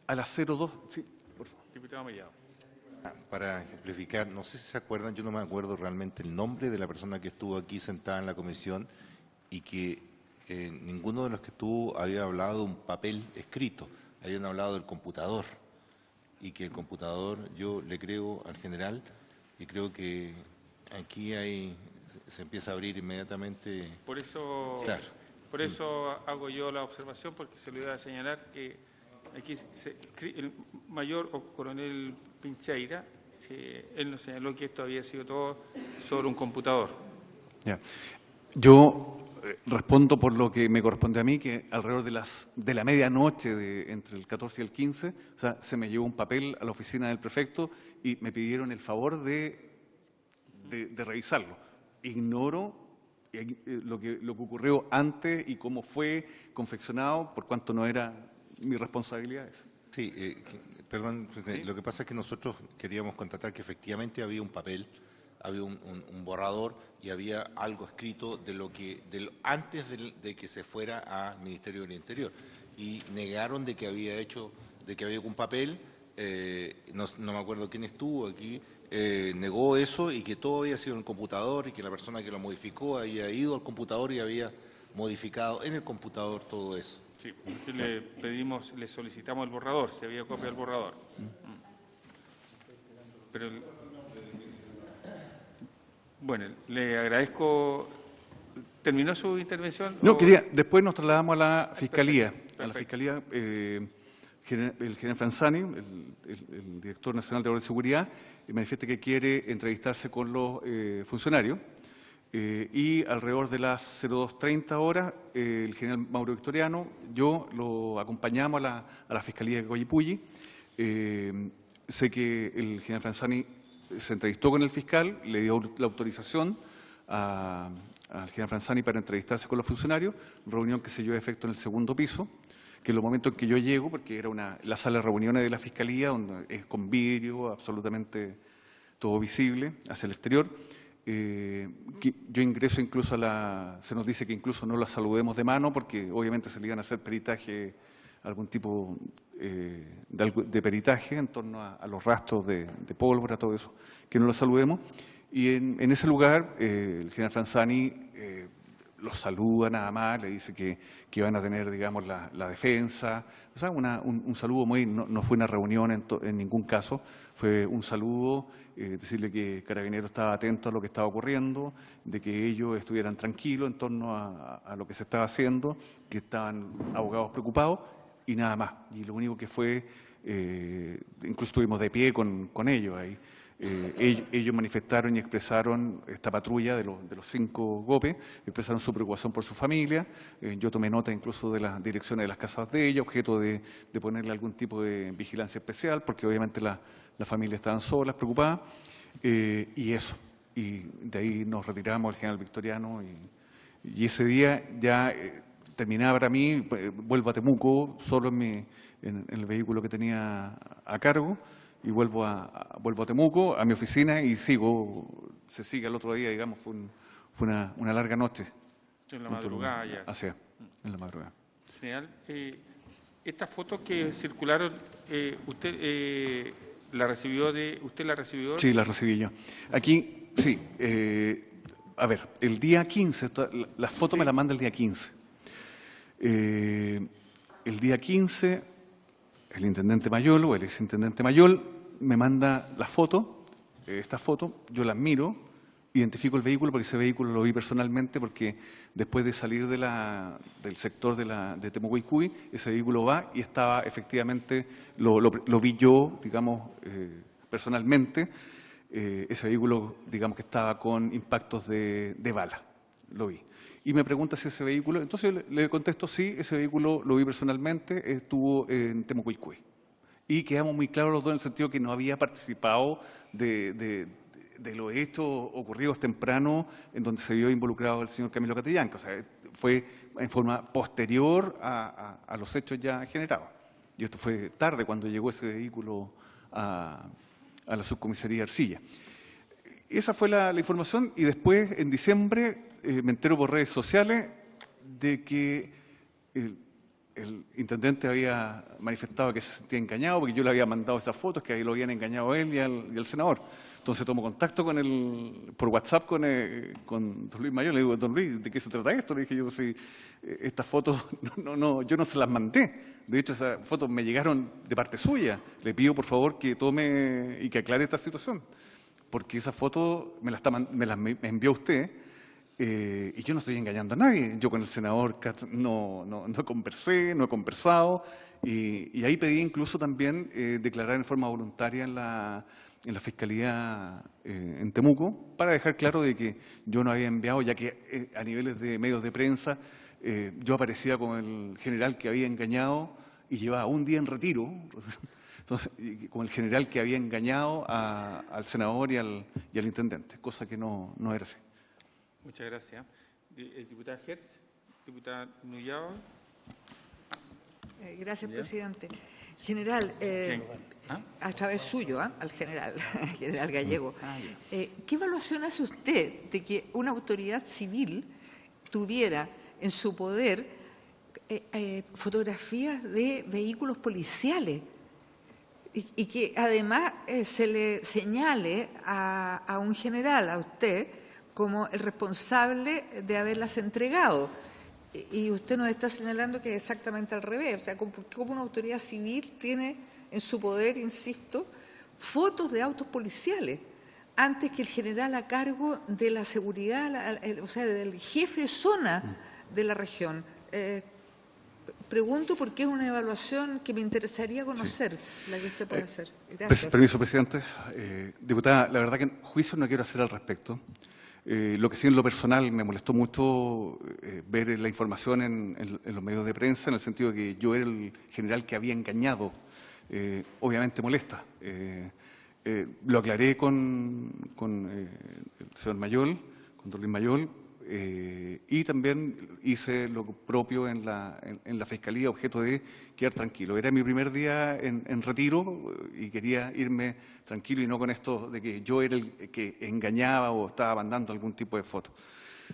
A las 02, sí, por favor. Diputado Mellado. Para ejemplificar, no sé si se acuerdan, yo no me acuerdo realmente el nombre de la persona que estuvo aquí sentada en la comisión y que ninguno de los que estuvo había hablado de un papel escrito, habían hablado del computador y que el computador, yo le creo al general y creo que aquí se empieza a abrir inmediatamente. Por eso, claro. Por eso hago yo la observación, porque se le iba a señalar que aquí el mayor o coronel Pincheira, él nos señaló que esto había sido todo sobre un computador. Ya. Yo respondo por lo que me corresponde a mí, que alrededor de la medianoche, entre el 14 y el 15, o sea, se me llevó un papel a la oficina del prefecto y me pidieron el favor de revisarlo. Ignoro lo que ocurrió antes y cómo fue confeccionado, por cuanto no era mi responsabilidad esa. Sí, perdón, ¿Sí? Lo que pasa es que nosotros queríamos constatar que efectivamente había un papel, había un borrador y había algo escrito antes de que se fuera al Ministerio del Interior. Y negaron de que había un papel, no me acuerdo quién estuvo aquí, negó eso y que todo había sido en el computador y que la persona que lo modificó había ido al computador y había modificado en el computador todo eso. Sí, le solicitamos el borrador, si había copia del borrador. Pero, bueno, le agradezco. ¿Terminó su intervención? No, después nos trasladamos a la Fiscalía. Perfecto. A la Fiscalía, el general Franzani, el director nacional de Orden y Seguridad, manifiesta que quiere entrevistarse con los funcionarios. y alrededor de las 02:30 horas, el general Mauro Victoriano, yo lo acompañamos a la Fiscalía de Coyhaique. Sé que el general Franzani se entrevistó con el fiscal, le dio la autorización al general Franzani para entrevistarse con los funcionarios, reunión que se llevó a efecto en el segundo piso, que en los momentos en que yo llego, porque era la sala de reuniones de la Fiscalía, donde es con vidrio, absolutamente todo visible hacia el exterior. Yo ingreso incluso se nos dice que incluso no la saludemos de mano, porque obviamente se le iban a hacer peritaje, algún tipo de peritaje en torno a los rastros de pólvora, todo eso, que no la saludemos. Y en ese lugar, el general Franzani los saluda nada más, le dice que van a tener, digamos, la defensa. O sea, un saludo no fue una reunión en ningún caso, fue un saludo, decirle que Carabineros estaba atento a lo que estaba ocurriendo, de que ellos estuvieran tranquilos en torno a lo que se estaba haciendo, que estaban abogados preocupados y nada más. Y lo único que fue, incluso estuvimos de pie con ellos ahí. Ellos manifestaron y expresaron, esta patrulla de los 5 GOPE, expresaron su preocupación por su familia. Yo tomé nota incluso de las direcciones de las casas de ella, objeto de ponerle algún tipo de vigilancia especial, porque obviamente la familia estaban solas, preocupadas, y eso. Y de ahí nos retiramos el general Victoriano, y ese día ya terminaba para mí, vuelvo a Temuco, solo en el vehículo que tenía a cargo, y vuelvo a Temuco, a mi oficina, y se sigue al otro día, digamos, fue una larga noche. En la madrugada ya. Así es, en la madrugada. General, estas fotos que circularon, ¿usted la recibió? Sí, la recibí yo. Aquí, sí, a ver, el día 15, la foto me la manda el día 15. El día 15, el intendente Mayol, o el exintendente Mayol, me manda la foto, esta foto, yo la miro, identifico el vehículo, porque ese vehículo lo vi personalmente, porque después de salir del sector de Temuco-Coyhaique, ese vehículo va y estaba efectivamente, lo vi yo, digamos, personalmente, ese vehículo, digamos, que estaba con impactos de bala, lo vi. Y me pregunta si ese vehículo, entonces le contesto sí, ese vehículo lo vi personalmente, estuvo en Temuco-Coyhaique. Y quedamos muy claros los dos en el sentido que no había participado de los hechos ocurridos temprano en donde se vio involucrado el señor Camilo Catrillanca. O sea, fue en forma posterior a los hechos ya generados. Y esto fue tarde cuando llegó ese vehículo a la subcomisaría Arcilla. Esa fue la información, y después, en diciembre, me entero por redes sociales de que el intendente había manifestado que se sentía engañado porque yo le había mandado esas fotos, que ahí lo habían engañado él y al senador. Entonces tomo contacto por WhatsApp con don Luis Mayol. Le digo, don Luis, ¿de qué se trata esto? Le dije yo, si estas fotos, yo no se las mandé. De hecho, esas fotos me llegaron de parte suya. Le pido, por favor, que tome y que aclare esta situación, porque esas fotos me las envió usted. Y yo no estoy engañando a nadie. Yo con el senador no conversé, no he conversado, y ahí pedí incluso también declarar en forma voluntaria en la Fiscalía en Temuco, para dejar claro de que yo no había enviado, ya que a niveles de medios de prensa yo aparecía como el general que había engañado y llevaba un día en retiro. Entonces, como el general que había engañado al senador y al intendente, cosa que no era así. Muchas gracias. Diputada Hertz, diputada Nuyao. Gracias, presidente. General, a través suyo, al general Gallego, ¿qué evaluación hace usted de que una autoridad civil tuviera en su poder fotografías de vehículos policiales y que además se le señale a un general, a usted, como el responsable de haberlas entregado? Y usted nos está señalando que es exactamente al revés. O sea, ¿cómo una autoridad civil tiene en su poder, insisto, fotos de autos policiales antes que el general a cargo de la seguridad, o sea, del jefe de zona de la región? Pregunto porque es una evaluación que me interesaría conocer, la que usted puede hacer. Gracias. Permiso, presidente. Diputada, la verdad que juicio no quiero hacer al respecto. Lo que sí en lo personal me molestó mucho ver la información en los medios de prensa, en el sentido de que yo era el general que había engañado. Obviamente molesta. Lo aclaré con el señor Mayol, con don Luis Mayol, y también hice lo propio en la Fiscalía, objeto de quedar tranquilo. Era mi primer día en retiro y quería irme tranquilo y no con esto de que yo era el que engañaba o estaba mandando algún tipo de foto.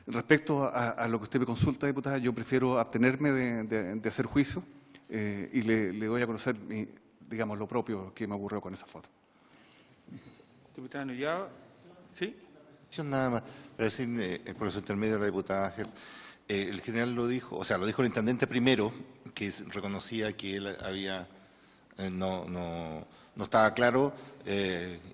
Respecto a lo que usted me consulta, diputada, yo prefiero abstenerme de hacer juicio y le doy a conocer, digamos, lo propio que me ocurrió con esa foto. Diputada Nullado, ¿sí? Nada más, para decir, por su intermedio la diputada Gert, el general lo dijo, o sea, lo dijo el intendente primero, que reconocía que él había, no estaba claro,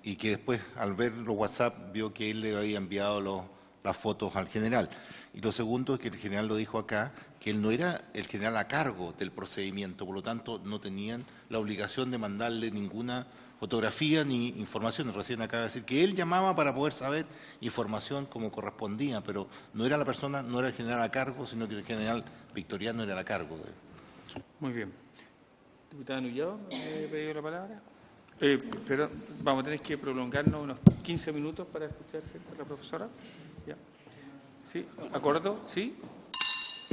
y que después, al ver los WhatsApp, vio que él le había enviado las fotos al general. Y lo segundo es que el general lo dijo acá, que él no era el general a cargo del procedimiento, por lo tanto, no tenían la obligación de mandarle ninguna fotografía ni información. Recién acaba de decir que él llamaba para poder saber información como correspondía, pero no era la persona, no era el general a cargo, sino que el general Victoriano era a cargo. Muy bien. Diputada Nullado, ¿me he pedido la palabra? Pero vamos a tener que prolongarnos unos 15 minutos para escucharse a la profesora. Ya. ¿Sí? ¿Acuerdo? ¿Sí?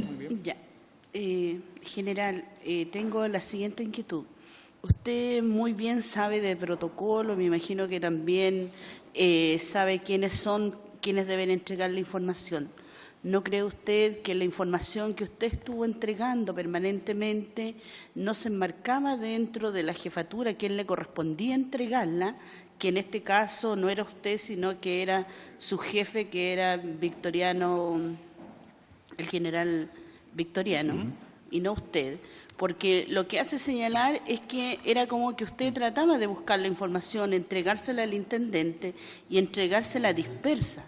Muy bien. Ya. General, tengo la siguiente inquietud. Usted muy bien sabe de protocolo, me imagino que también sabe quiénes son quienes deben entregar la información. ¿No cree usted que la información que usted estuvo entregando permanentemente no se enmarcaba dentro de la jefatura a quien le correspondía entregarla, que en este caso no era usted, sino que era su jefe, que era Victoriano, el general Victoriano, y no usted? Porque lo que hace señalar es que era como que usted trataba de buscar la información, entregársela al intendente y entregársela dispersa.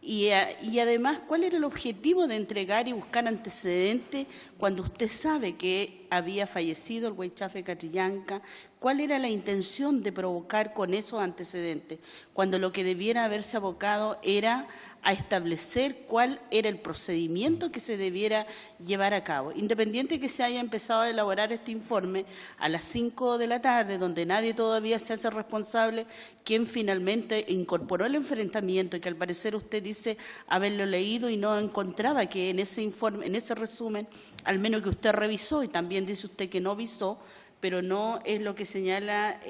Y además, ¿cuál era el objetivo de entregar y buscar antecedentes cuando usted sabe que había fallecido el Huaychafe Catrillanca? ¿Cuál era la intención de provocar con esos antecedentes? Cuando lo que debiera haberse abocado era a establecer cuál era el procedimiento que se debiera llevar a cabo. Independiente que se haya empezado a elaborar este informe a las 5 de la tarde, donde nadie todavía se hace responsable, quien finalmente incorporó el enfrentamiento y que al parecer usted dice haberlo leído y no encontraba que en ese informe, en ese resumen, al menos que usted revisó, y también dice usted que no visó, pero no es lo que señala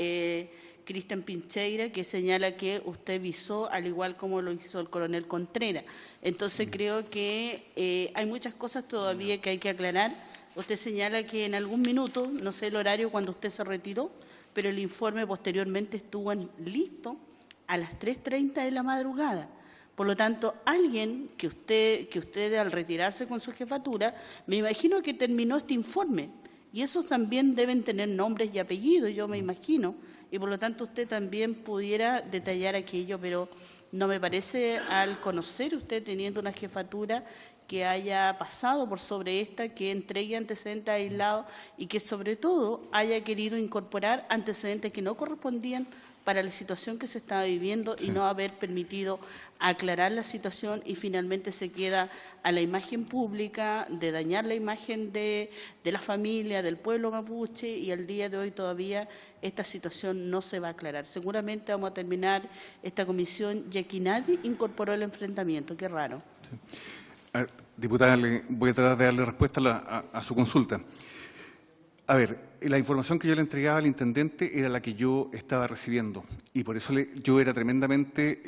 Cristian Pincheira, que señala que usted visó, al igual como lo hizo el coronel Contreras. Entonces creo que hay muchas cosas todavía que hay que aclarar. Usted señala que en algún minuto, no sé el horario cuando usted se retiró, pero el informe posteriormente estuvo listo a las 3:30 de la madrugada. Por lo tanto, alguien que usted al retirarse con su jefatura, me imagino que terminó este informe. Y esos también deben tener nombres y apellidos, yo me imagino, y por lo tanto usted también pudiera detallar aquello, pero no me parece, al conocer usted teniendo una jefatura, que haya pasado por sobre esta, que entregue antecedentes aislados y que sobre todo haya querido incorporar antecedentes que no correspondían para la situación que se estaba viviendo y no haber permitido aclarar la situación, y finalmente se queda a la imagen pública de dañar la imagen de la familia, del pueblo mapuche, y al día de hoy todavía esta situación no se va a aclarar. Seguramente vamos a terminar esta comisión ya que nadie incorporó el enfrentamiento. Qué raro. Sí. A ver, diputada, voy a tratar de darle respuesta a su consulta. A ver, la información que yo le entregaba al intendente era la que yo estaba recibiendo, y por eso yo era tremendamente,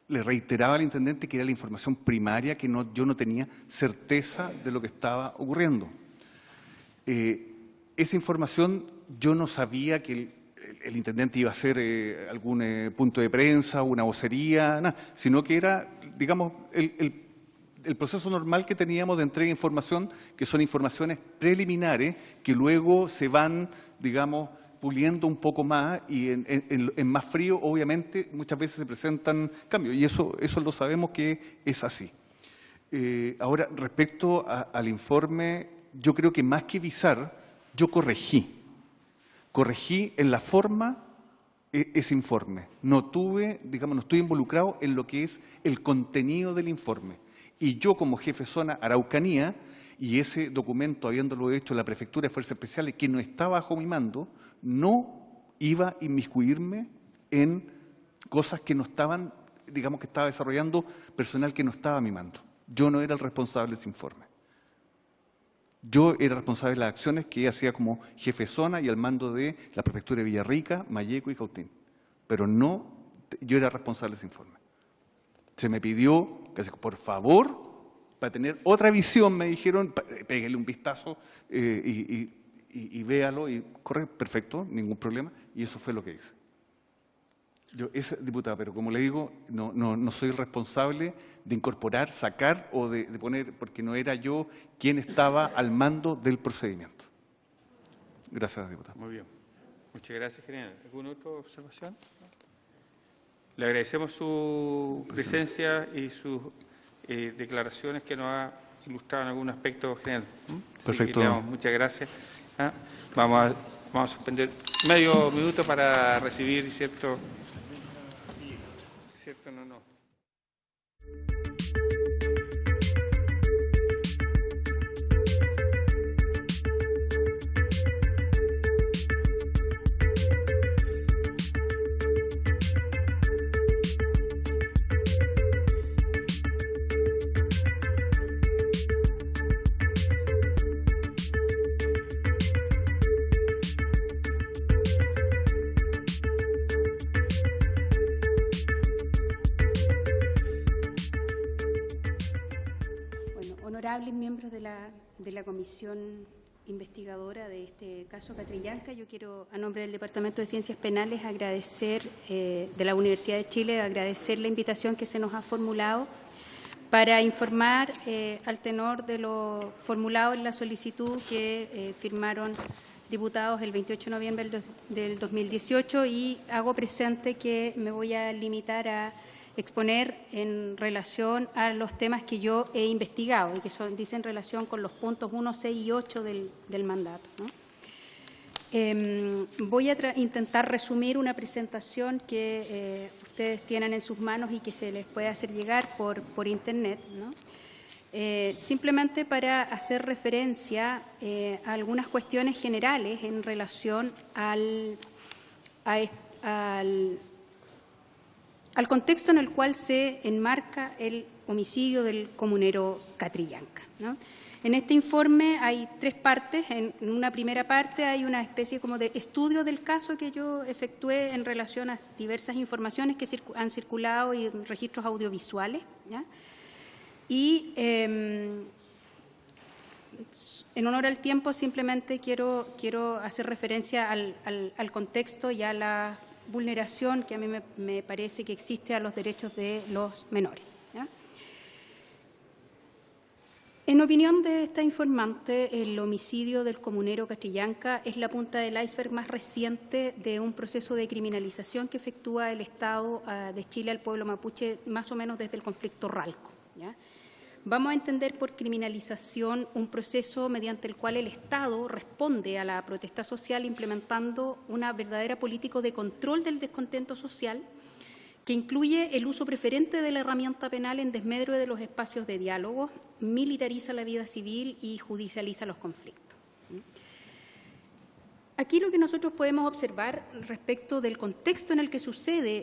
le reiteraba al intendente que era la información primaria, que yo no tenía certeza de lo que estaba ocurriendo. Esa información yo no sabía que el intendente iba a hacer algún punto de prensa, una vocería, nada, sino que era, digamos, el proceso normal que teníamos de entrega de información, que son informaciones preliminares que luego se van, digamos, puliendo un poco más, y en más frío, obviamente, muchas veces se presentan cambios, y eso lo sabemos que es así. Ahora, respecto al informe, yo creo que más que visar, yo corregí en la forma ese informe. No estoy involucrado en lo que es el contenido del informe. Y yo, como jefe de zona Araucanía, y ese documento, habiéndolo hecho la Prefectura de Fuerzas Especiales, que no está bajo mi mando, no iba a inmiscuirme en cosas que no estaban, digamos que estaba desarrollando personal que no estaba a mi mando. Yo no era el responsable de ese informe. Yo era responsable de las acciones que hacía como jefe de zona y al mando de la Prefectura de Villarrica, Malleco y Cautín. Pero no, yo era responsable de ese informe. Se me pidió, por favor, para tener otra visión, me dijeron, pégale un vistazo y véalo, y corre, perfecto, ningún problema, y eso fue lo que hice. Yo, diputada, pero como le digo, no soy responsable de incorporar, sacar o de poner, porque no era yo quien estaba al mando del procedimiento. Gracias, diputada. Muy bien. Muchas gracias, general. ¿Alguna otra observación? Le agradecemos su presencia y sus declaraciones que nos ha ilustrado en algún aspecto general. Perfecto. Muchas gracias. Vamos a suspender medio minuto para recibir cierto no. Honorables miembros de la comisión investigadora de este caso Catrillanca, yo quiero, a nombre del Departamento de Ciencias Penales, agradecer de la Universidad de Chile, agradecer la invitación que se nos ha formulado para informar al tenor de lo formulado en la solicitud que firmaron diputados el 28 de noviembre del 2018, y hago presente que me voy a limitar a exponer en relación a los temas que yo he investigado y que dicen relación con los puntos 1, 6 y 8 del mandato, ¿no? Voy a intentar resumir una presentación que ustedes tienen en sus manos y que se les puede hacer llegar por Internet, ¿no? Simplemente para hacer referencia a algunas cuestiones generales en relación al contexto en el cual se enmarca el homicidio del comunero Catrillanca, ¿no? En este informe hay tres partes. En una primera parte hay una especie como de estudio del caso que yo efectué en relación a diversas informaciones que han circulado y registros audiovisuales, ¿ya? Y en honor al tiempo simplemente quiero hacer referencia al contexto y a la vulneración que a mí me parece que existe a los derechos de los menores, ¿ya? En opinión de esta informante, el homicidio del comunero Catrillanca es la punta del iceberg más reciente de un proceso de criminalización que efectúa el Estado de Chile al pueblo mapuche más o menos desde el conflicto Ralco, ¿ya? Vamos a entender por criminalización un proceso mediante el cual el Estado responde a la protesta social implementando una verdadera política de control del descontento social que incluye el uso preferente de la herramienta penal en desmedro de los espacios de diálogo, militariza la vida civil y judicializa los conflictos. Aquí lo que nosotros podemos observar respecto del contexto en el que suceden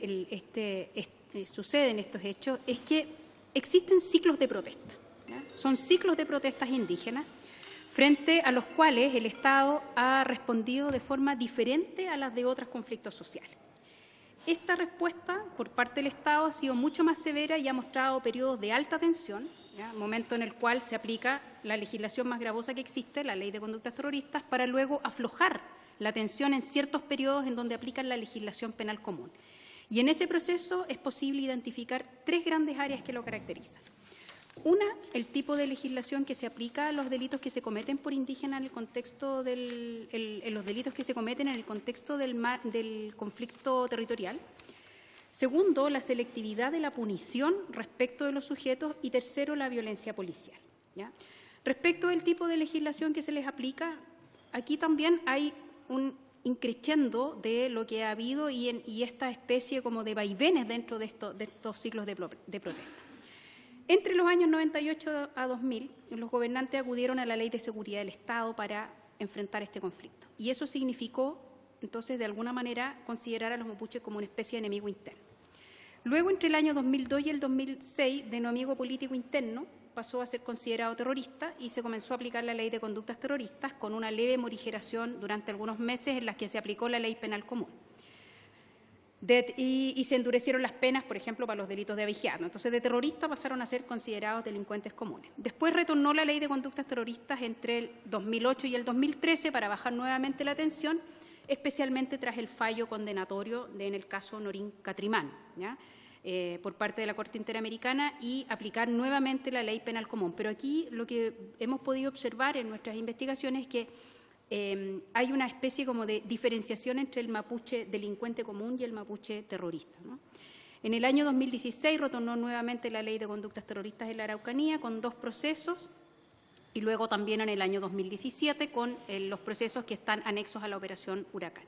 estos hechos es que existen ciclos de protesta, ¿ya? Son ciclos de protestas indígenas frente a los cuales el Estado ha respondido de forma diferente a las de otros conflictos sociales. Esta respuesta por parte del Estado ha sido mucho más severa y ha mostrado periodos de alta tensión, ¿ya? Momento en el cual se aplica la legislación más gravosa que existe, la Ley de Conductas Terroristas, para luego aflojar la tensión en ciertos periodos en donde aplican la legislación penal común. Y en ese proceso es posible identificar tres grandes áreas que lo caracterizan. Una, el tipo de legislación que se aplica a los delitos que se cometen por indígenas en el contexto los delitos que se cometen en el contexto del conflicto territorial. Segundo, la selectividad de la punición respecto de los sujetos. Y tercero, la violencia policial, ¿ya? Respecto del tipo de legislación que se les aplica, aquí también hay increciendo de lo que ha habido y esta especie como de vaivenes dentro de estos ciclos de protesta. Entre los años 98 a 2000, los gobernantes acudieron a la Ley de Seguridad del Estado para enfrentar este conflicto. Y eso significó, entonces, de alguna manera, considerar a los mapuches como una especie de enemigo interno. Luego, entre el año 2002 y el 2006, de enemigo político interno, pasó a ser considerado terrorista y se comenzó a aplicar la Ley de Conductas Terroristas con una leve morigeración durante algunos meses en las que se aplicó la Ley Penal Común. Y se endurecieron las penas, por ejemplo, para los delitos de abigearlo. Entonces, de terrorista pasaron a ser considerados delincuentes comunes. Después retornó la Ley de Conductas Terroristas entre el 2008 y el 2013 para bajar nuevamente la tensión, especialmente tras el fallo condenatorio en el caso Norín Catrimán, ¿ya? Por parte de la Corte Interamericana y aplicar nuevamente la Ley Penal Común. Pero aquí lo que hemos podido observar en nuestras investigaciones es que hay una especie como de diferenciación entre el mapuche delincuente común y el mapuche terrorista, ¿no? En el año 2016 retornó nuevamente la Ley de Conductas Terroristas en la Araucanía con 2 procesos y luego también en el año 2017 con los procesos que están anexos a la Operación Huracán.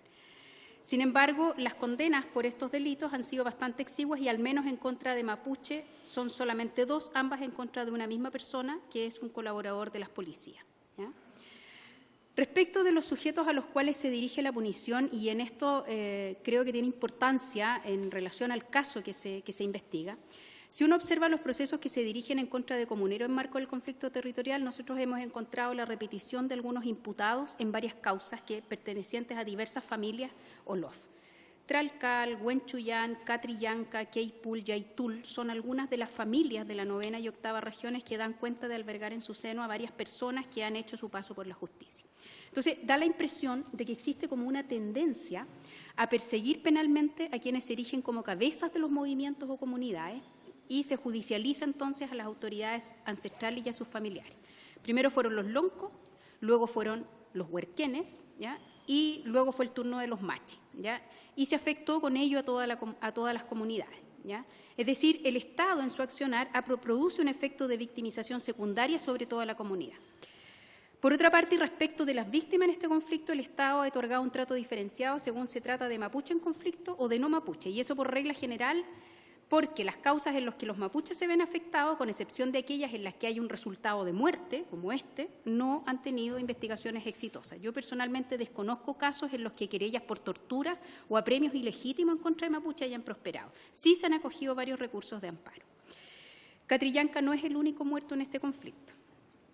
Sin embargo, las condenas por estos delitos han sido bastante exiguas y al menos en contra de mapuche son solamente 2, ambas en contra de una misma persona que es un colaborador de las policías, ¿ya? Respecto de los sujetos a los cuales se dirige la punición, y en esto creo que tiene importancia en relación al caso que se investiga, si uno observa los procesos que se dirigen en contra de comuneros en marco del conflicto territorial, nosotros hemos encontrado la repetición de algunos imputados en varias causas pertenecientes a diversas familias o LOF. Tralcal, Huenchuyán, Catrillanca, Queipul, Yaitul son algunas de las familias de la 9ª y 8ª regiones que dan cuenta de albergar en su seno a varias personas que han hecho su paso por la justicia. Entonces, da la impresión de que existe como una tendencia a perseguir penalmente a quienes se erigen como cabezas de los movimientos o comunidades y se judicializa entonces a las autoridades ancestrales y a sus familiares. Primero fueron los loncos, luego fueron los huerquenes, ¿ya? Y luego fue el turno de los machis, ¿ya? Y se afectó con ello a todas las comunidades, ¿ya? Es decir, el Estado en su accionar produce un efecto de victimización secundaria sobre toda la comunidad. Por otra parte, y respecto de las víctimas en este conflicto, el Estado ha otorgado un trato diferenciado según se trata de mapuche en conflicto o de no mapuche, y eso por regla general porque las causas en las que los mapuches se ven afectados, con excepción de aquellas en las que hay un resultado de muerte, como este, no han tenido investigaciones exitosas. Yo personalmente desconozco casos en los que querellas por tortura o apremios ilegítimos en contra de mapuche hayan prosperado. Sí se han acogido varios recursos de amparo. Catrillanca no es el único muerto en este conflicto.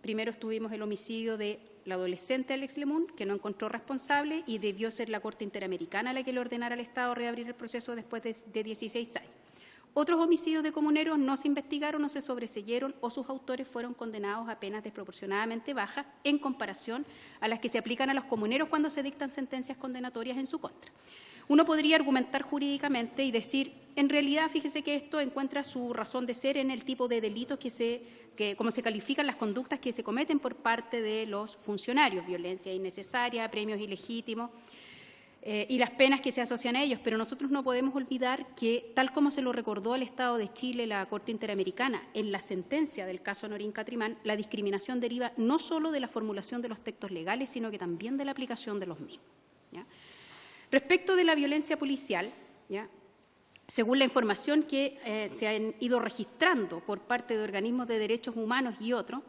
Primero tuvimos el homicidio de la adolescente Alex Lemun, que no encontró responsable y debió ser la Corte Interamericana la que le ordenara al Estado reabrir el proceso después de 16 años. Otros homicidios de comuneros no se investigaron, no se sobreseyeron o sus autores fueron condenados a penas desproporcionadamente bajas en comparación a las que se aplican a los comuneros cuando se dictan sentencias condenatorias en su contra. Uno podría argumentar jurídicamente y decir, en realidad, fíjese que esto encuentra su razón de ser en el tipo de delitos cómo se califican las conductas que se cometen por parte de los funcionarios, violencia innecesaria, apremios ilegítimos, y las penas que se asocian a ellos, pero nosotros no podemos olvidar que, tal como se lo recordó al Estado de Chile la Corte Interamericana en la sentencia del caso Norín Catrimán, la discriminación deriva no solo de la formulación de los textos legales, sino que también de la aplicación de los mismos, ¿ya? Respecto de la violencia policial, ¿ya?, según la información que se han ido registrando por parte de organismos de derechos humanos y otros,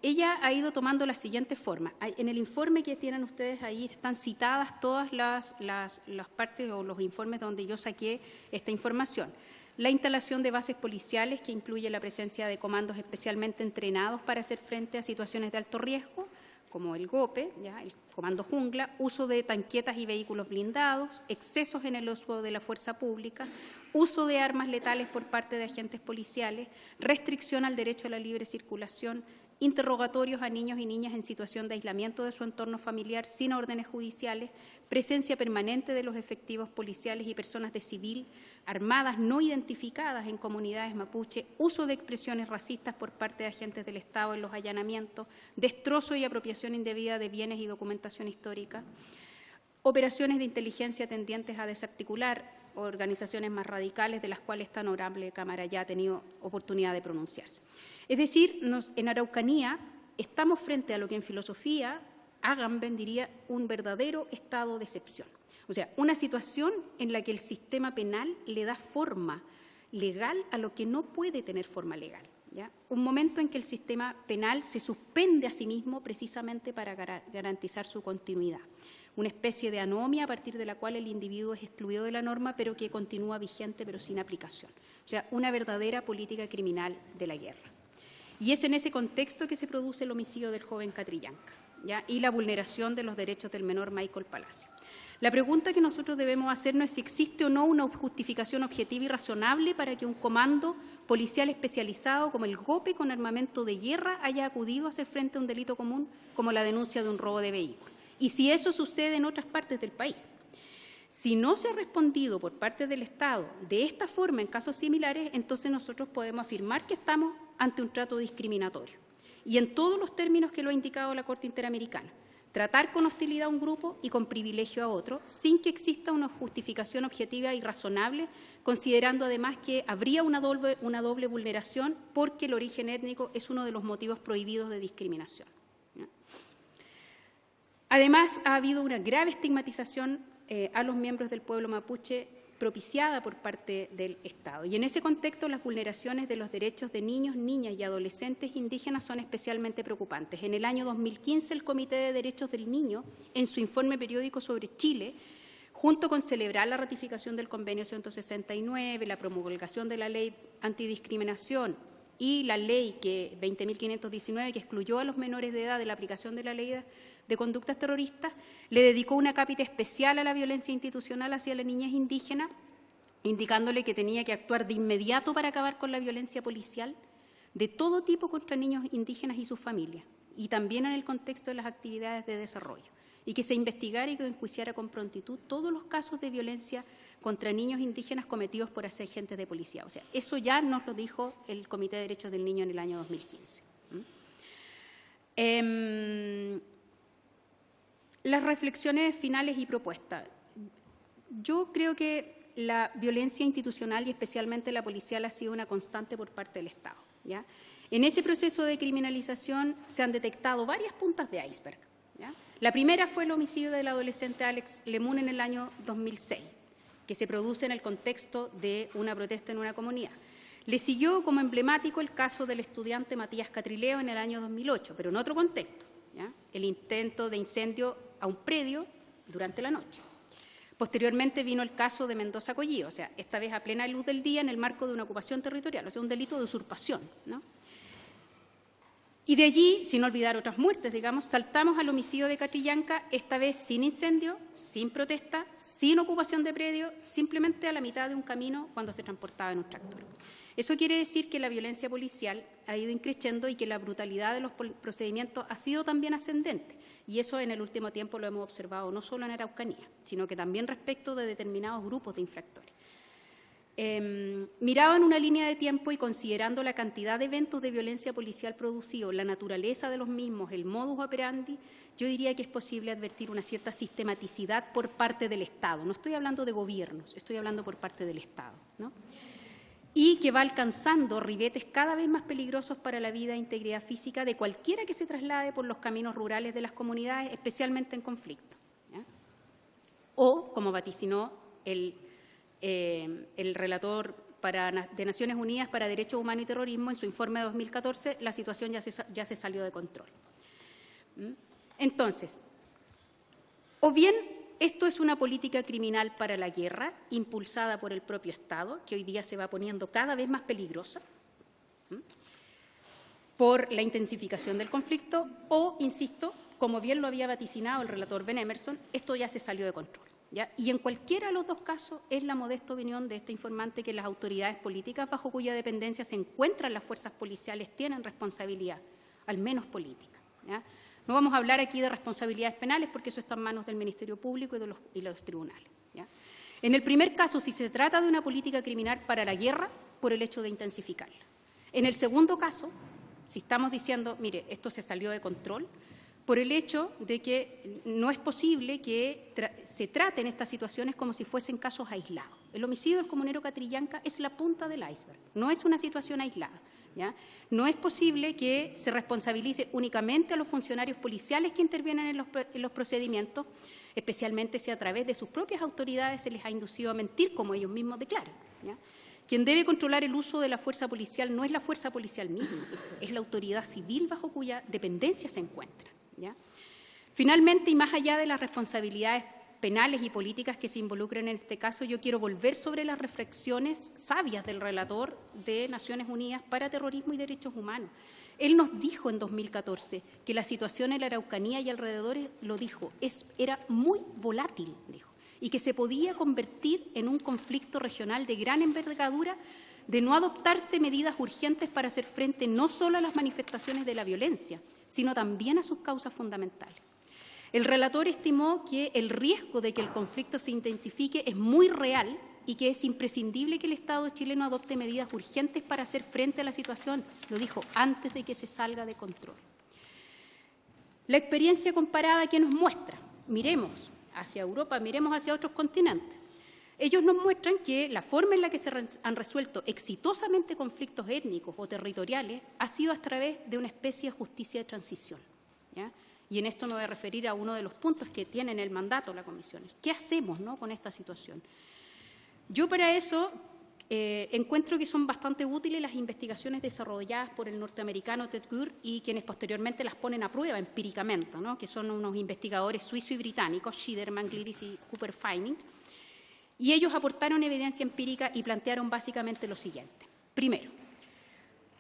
ella ha ido tomando la siguiente forma. En el informe que tienen ustedes ahí están citadas todas las partes o los informes donde yo saqué esta información. La instalación de bases policiales, que incluye la presencia de comandos especialmente entrenados para hacer frente a situaciones de alto riesgo, como el GOPE, ¿ya?, el Comando Jungla, uso de tanquetas y vehículos blindados, excesos en el uso de la fuerza pública, uso de armas letales por parte de agentes policiales, restricción al derecho a la libre circulación, interrogatorios a niños y niñas en situación de aislamiento de su entorno familiar sin órdenes judiciales, presencia permanente de los efectivos policiales y personas de civil armadas no identificadas en comunidades mapuche, uso de expresiones racistas por parte de agentes del Estado en los allanamientos, destrozo y apropiación indebida de bienes y documentación histórica, operaciones de inteligencia tendientes a desarticular organizaciones más radicales, de las cuales esta honorable Cámara ya ha tenido oportunidad de pronunciarse. Es decir, en Araucanía estamos frente a lo que en filosofía Agamben diría, un verdadero estado de excepción. O sea, una situación en la que el sistema penal le da forma legal a lo que no puede tener forma legal, ¿ya? Un momento en que el sistema penal se suspende a sí mismo precisamente para garantizar su continuidad. Una especie de anomia a partir de la cual el individuo es excluido de la norma, pero que continúa vigente, pero sin aplicación. O sea, una verdadera política criminal de la guerra. Y es en ese contexto que se produce el homicidio del joven Catrillanca, ¿ya? Y la vulneración de los derechos del menor Michael Palacio. La pregunta que nosotros debemos hacernos es si existe o no una justificación objetiva y razonable para que un comando policial especializado como el GOPE con armamento de guerra haya acudido a hacer frente a un delito común como la denuncia de un robo de vehículo. Y si eso sucede en otras partes del país. Si no se ha respondido por parte del Estado de esta forma en casos similares, entonces nosotros podemos afirmar que estamos ante un trato discriminatorio. Y en todos los términos que lo ha indicado la Corte Interamericana. Tratar con hostilidad a un grupo y con privilegio a otro, sin que exista una justificación objetiva y razonable, considerando además que habría una doble vulneración porque el origen étnico es uno de los motivos prohibidos de discriminación. Además, ha habido una grave estigmatización a los miembros del pueblo mapuche propiciada por parte del Estado. Y en ese contexto, las vulneraciones de los derechos de niños, niñas y adolescentes indígenas son especialmente preocupantes. En el año 2015, el Comité de Derechos del Niño, en su informe periódico sobre Chile, junto con celebrar la ratificación del Convenio 169, la promulgación de la Ley Antidiscriminación y la Ley 20.519, que excluyó a los menores de edad de la aplicación de la Ley de conductas terroristas, le dedicó una cápita especial a la violencia institucional hacia las niñas indígenas, indicándole que tenía que actuar de inmediato para acabar con la violencia policial de todo tipo contra niños indígenas y sus familias, y también en el contexto de las actividades de desarrollo, y que se investigara y que enjuiciara con prontitud todos los casos de violencia contra niños indígenas cometidos por agentes de policía. O sea, eso ya nos lo dijo el Comité de Derechos del Niño en el año 2015. Las reflexiones finales y propuestas. Yo creo que la violencia institucional y especialmente la policial ha sido una constante por parte del Estado, ¿ya? En ese proceso de criminalización se han detectado varias puntas de iceberg, ¿ya? La primera fue el homicidio del adolescente Alex Lemun en el año 2006, que se produce en el contexto de una protesta en una comunidad. Le siguió como emblemático el caso del estudiante Matías Catrileo en el año 2008, pero en otro contexto, ¿ya? El intento de incendio a un predio durante la noche. Posteriormente vino el caso de Mendoza Collío, o sea, esta vez a plena luz del día en el marco de una ocupación territorial, o sea, un delito de usurpación, ¿no? Y de allí, sin olvidar otras muertes, digamos, saltamos al homicidio de Catrillanca, esta vez sin incendio, sin protesta, sin ocupación de predio, simplemente a la mitad de un camino cuando se transportaba en un tractor. Eso quiere decir que la violencia policial ha ido increciendo y que la brutalidad de los procedimientos ha sido también ascendente. Y eso en el último tiempo lo hemos observado no solo en Araucanía, sino que también respecto de determinados grupos de infractores. Mirado en una línea de tiempo y considerando la cantidad de eventos de violencia policial producidos, la naturaleza de los mismos, el modus operandi, yo diría que es posible advertir una cierta sistematicidad por parte del Estado. No estoy hablando de gobiernos, estoy hablando por parte del Estado, ¿no? Y que va alcanzando ribetes cada vez más peligrosos para la vida e integridad física de cualquiera que se traslade por los caminos rurales de las comunidades, especialmente en conflicto, ¿ya? O, como vaticinó el relator de Naciones Unidas para Derechos Humanos y Terrorismo en su informe de 2014, la situación ya se salió de control. Entonces, o bien esto es una política criminal para la guerra, impulsada por el propio Estado, que hoy día se va poniendo cada vez más peligrosa por la intensificación del conflicto, o, insisto, como bien lo había vaticinado el relator Ben Emerson, esto ya se salió de control, ¿ya? Y en cualquiera de los dos casos es la modesta opinión de este informante que las autoridades políticas bajo cuya dependencia se encuentran las fuerzas policiales tienen responsabilidad, al menos política, ¿ya? No vamos a hablar aquí de responsabilidades penales porque eso está en manos del Ministerio Público y de los tribunales, ¿ya? En el primer caso, si se trata de una política criminal para la guerra, por el hecho de intensificarla. En el segundo caso, si estamos diciendo, mire, esto se salió de control, por el hecho de que no es posible que se traten estas situaciones como si fuesen casos aislados. El homicidio del comunero Catrillanca es la punta del iceberg, no es una situación aislada. ¿ya? No es posible que se responsabilice únicamente a los funcionarios policiales que intervienen en los procedimientos, especialmente si a través de sus propias autoridades se les ha inducido a mentir, como ellos mismos declaran, ¿ya? Quien debe controlar el uso de la fuerza policial no es la fuerza policial misma, es la autoridad civil bajo cuya dependencia se encuentra, ¿ya? Finalmente, y más allá de las responsabilidades penales y políticas que se involucran en este caso, yo quiero volver sobre las reflexiones sabias del relator de Naciones Unidas para Terrorismo y Derechos Humanos. Él nos dijo en 2014 que la situación en la Araucanía y alrededores, lo dijo, era muy volátil, dijo, y que se podía convertir en un conflicto regional de gran envergadura de no adoptarse medidas urgentes para hacer frente no solo a las manifestaciones de la violencia, sino también a sus causas fundamentales. El relator estimó que el riesgo de que el conflicto se intensifique es muy real y que es imprescindible que el Estado chileno adopte medidas urgentes para hacer frente a la situación, lo dijo, antes de que se salga de control. La experiencia comparada que nos muestra, miremos hacia Europa, miremos hacia otros continentes. Ellos nos muestran que la forma en la que se han resuelto exitosamente conflictos étnicos o territoriales ha sido a través de una especie de justicia de transición, ¿ya? Y en esto me voy a referir a uno de los puntos que tiene en el mandato la Comisión. ¿Qué hacemos, no, con esta situación? Yo para eso encuentro que son bastante útiles las investigaciones desarrolladas por el norteamericano Ted Gurr y quienes posteriormente las ponen a prueba empíricamente, ¿no? Que son unos investigadores suizos y británicos, Schiederman, Glidis y Cooper Feining, y ellos aportaron evidencia empírica y plantearon básicamente lo siguiente. Primero,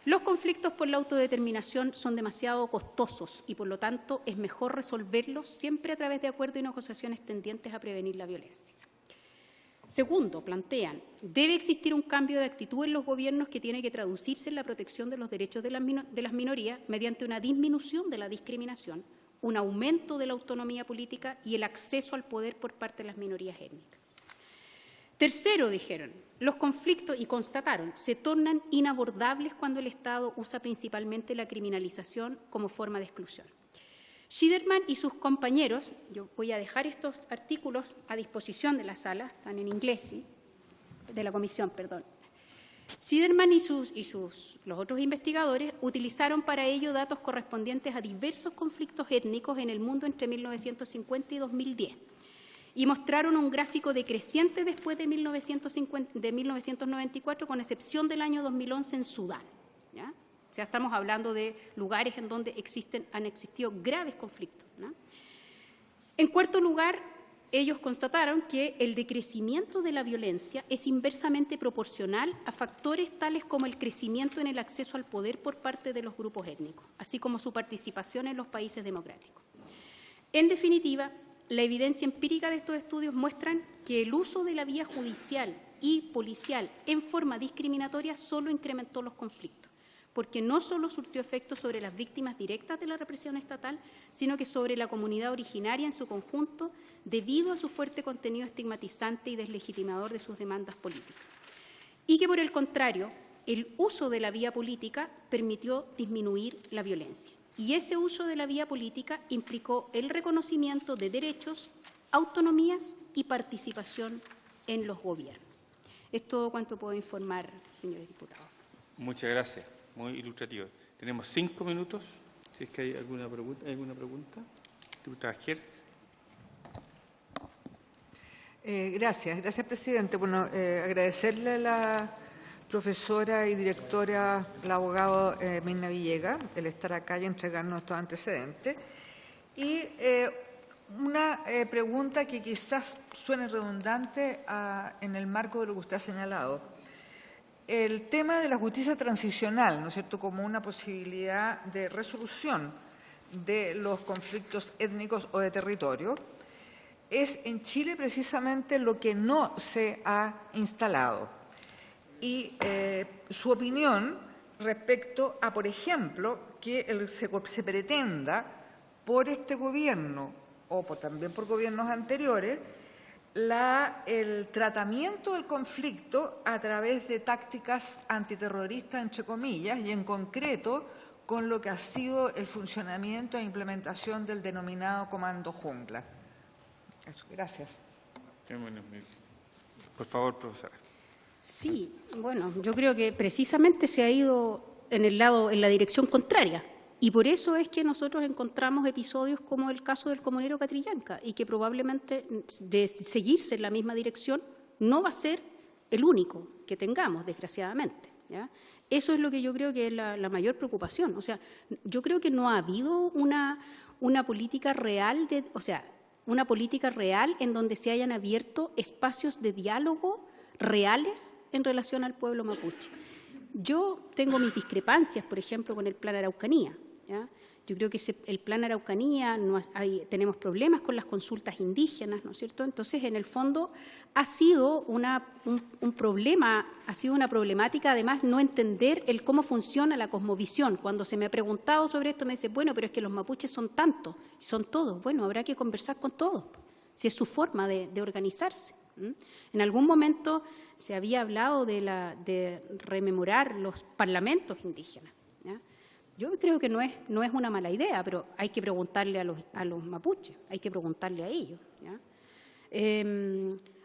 los conflictos por la autodeterminación son demasiado costosos y, por lo tanto, es mejor resolverlos siempre a través de acuerdos y negociaciones tendientes a prevenir la violencia. Segundo, plantean, debe existir un cambio de actitud en los gobiernos que tiene que traducirse en la protección de los derechos de las minorías mediante una disminución de la discriminación, un aumento de la autonomía política y el acceso al poder por parte de las minorías étnicas. Tercero, dijeron, los conflictos, y constataron, se tornan inabordables cuando el Estado usa principalmente la criminalización como forma de exclusión. Schiederman y sus compañeros, yo voy a dejar estos artículos a disposición de la sala, están en inglés, ¿sí? De la comisión, perdón. Schiederman y los otros investigadores utilizaron para ello datos correspondientes a diversos conflictos étnicos en el mundo entre 1950 y 2010. Y mostraron un gráfico decreciente después de 1994, con excepción del año 2011 en Sudán, ¿ya? O sea, estamos hablando de lugares en donde han existido graves conflictos, ¿no? En cuarto lugar, ellos constataron que el decrecimiento de la violencia es inversamente proporcional a factores tales como el crecimiento en el acceso al poder por parte de los grupos étnicos, así como su participación en los países democráticos. En definitiva, la evidencia empírica de estos estudios muestran que el uso de la vía judicial y policial en forma discriminatoria solo incrementó los conflictos, porque no solo surtió efectos sobre las víctimas directas de la represión estatal, sino que sobre la comunidad originaria en su conjunto, debido a su fuerte contenido estigmatizante y deslegitimador de sus demandas políticas. Y que, por el contrario, el uso de la vía política permitió disminuir la violencia. Y ese uso de la vía política implicó el reconocimiento de derechos, autonomías y participación en los gobiernos. Es todo cuanto puedo informar, señores diputados. Muchas gracias. Muy ilustrativo. Tenemos 5 minutos. Si es que hay alguna pregunta. Diputada Hertz. Gracias, presidente. Bueno, agradecerle a la profesora y directora, la abogada Mirna Villegas, el estar acá y entregarnos estos antecedentes. Y una pregunta que quizás suene redundante en el marco de lo que usted ha señalado. El tema de la justicia transicional, ¿no es cierto?, como una posibilidad de resolución de los conflictos étnicos o de territorio, es en Chile precisamente lo que no se ha instalado. Y su opinión respecto a, por ejemplo, que se pretenda por este gobierno o también por gobiernos anteriores el tratamiento del conflicto a través de tácticas antiterroristas, entre comillas, y en concreto con lo que ha sido el funcionamiento e implementación del denominado Comando Jungla. Eso, gracias. Por favor, profesora. Sí, bueno, yo creo que precisamente se ha ido en la dirección contraria. Y por eso es que nosotros encontramos episodios como el caso del comunero Catrillanca, y que probablemente, de seguirse en la misma dirección, no va a ser el único que tengamos, desgraciadamente, ¿ya? Eso es lo que yo creo que es la mayor preocupación. O sea, yo creo que no ha habido una política real, una política real en donde se hayan abierto espacios de diálogo reales en relación al pueblo mapuche. Yo tengo mis discrepancias, por ejemplo, con el Plan Araucanía, ¿ya? Yo creo que el Plan Araucanía, tenemos problemas con las consultas indígenas, ¿no es cierto? Entonces, en el fondo, ha sido un problema, ha sido una problemática, además, no entender cómo funciona la cosmovisión. Cuando se me ha preguntado sobre esto, me dice, bueno, pero es que los mapuches son tantos, son todos. Bueno, habrá que conversar con todos, si es su forma de organizarse. En algún momento se había hablado de rememorar los parlamentos indígenas, ¿ya? Yo creo que no es una mala idea, pero hay que preguntarle a los mapuches, hay que preguntarle a ellos, ¿ya?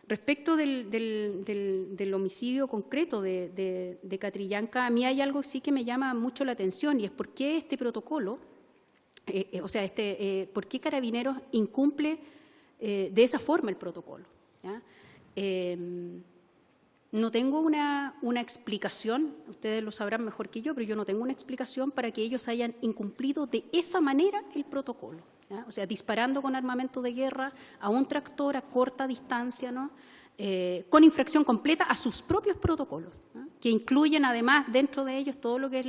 Respecto del homicidio concreto de Catrillanca, a mí hay algo sí que me llama mucho la atención, y es por qué este protocolo, por qué Carabineros incumple de esa forma el protocolo, ¿ya? No tengo una explicación, ustedes lo sabrán mejor que yo, pero yo no tengo una explicación para que ellos hayan incumplido de esa manera el protocolo, ¿ya? O sea, disparando con armamento de guerra a un tractor a corta distancia, ¿no? Con infracción completa a sus propios protocolos, ¿no? Que incluyen además dentro de ellos todo lo que es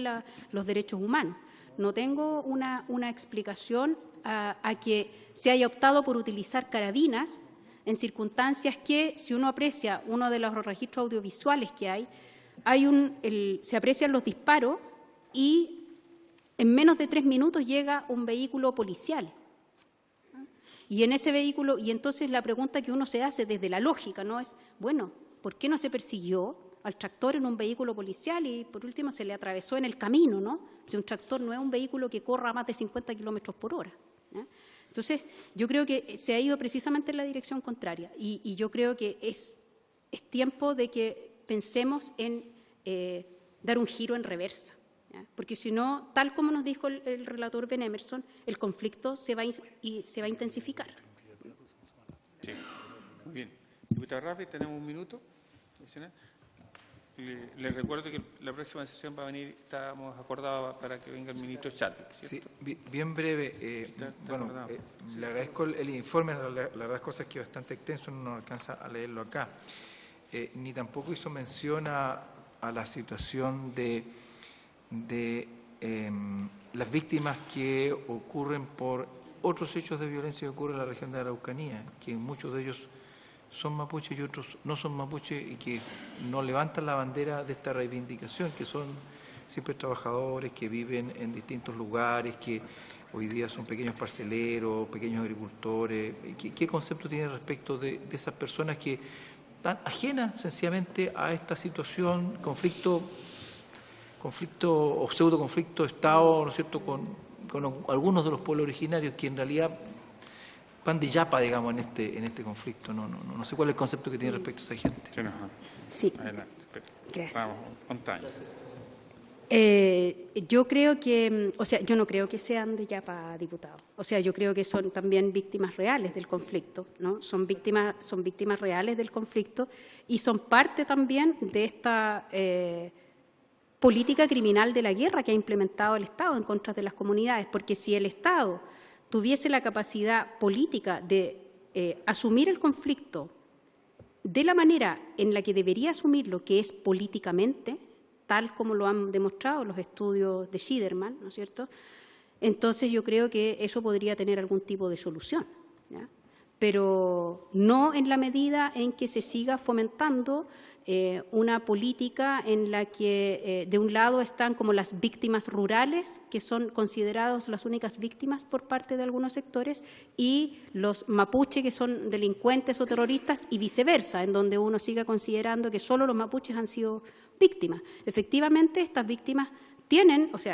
los derechos humanos. No tengo una explicación a que se haya optado por utilizar carabinas en circunstancias que, si uno aprecia uno de los registros audiovisuales que hay se aprecian los disparos y en menos de 3 minutos llega un vehículo policial. Y en ese vehículo, y entonces la pregunta que uno se hace desde la lógica, ¿no? Es, bueno, ¿por qué no se persiguió al tractor en un vehículo policial y por último se le atravesó en el camino, ¿no? Si un tractor no es un vehículo que corra a más de 50 kilómetros por hora, ¿ya? Entonces, yo creo que se ha ido precisamente en la dirección contraria, y yo creo que es tiempo de que pensemos en dar un giro en reversa, ¿ya? Porque si no, tal como nos dijo el relator Ben Emerson, el conflicto se va a intensificar. Sí, muy bien. Diputada Rafi, tenemos un minuto adicional. Les recuerdo que la próxima sesión va a venir, estábamos acordados para que venga el ministro Chadwick, ¿cierto? Sí, bien breve. Le agradezco el informe, la verdad es cosa que es bastante extenso, no alcanza a leerlo acá. Ni tampoco hizo mención a la situación de las víctimas que ocurren por otros hechos de violencia que ocurren en la región de Araucanía, que muchos de ellos son mapuches y otros no son mapuches y que no levantan la bandera de esta reivindicación, que son siempre trabajadores que viven en distintos lugares, que hoy día son pequeños parceleros, pequeños agricultores. ¿Qué concepto tiene respecto de esas personas que están ajenas sencillamente a esta situación, conflicto o pseudo conflicto de Estado, ¿no es cierto?, con algunos de los pueblos originarios que en realidad van de yapa, digamos, en este conflicto? No sé cuál es el concepto que tiene respecto a esa gente. Sí. Adelante. Gracias. Vamos, Montaña. Yo creo que, yo no creo que sean de yapa, diputado. O sea, yo creo que son también víctimas reales del conflicto, ¿no? Son víctimas reales del conflicto y son parte también de esta política criminal de la guerra que ha implementado el Estado en contra de las comunidades, porque si el Estado tuviese la capacidad política de asumir el conflicto de la manera en la que debería asumirlo, que es políticamente, tal como lo han demostrado los estudios de Schiederman, ¿no es cierto?, entonces yo creo que eso podría tener algún tipo de solución, ¿ya? Pero no en la medida en que se siga fomentando una política en la que de un lado están como las víctimas rurales, que son considerados las únicas víctimas por parte de algunos sectores, y los mapuches, que son delincuentes o terroristas, y viceversa, en donde uno siga considerando que solo los mapuches han sido víctimas. Efectivamente, estas víctimas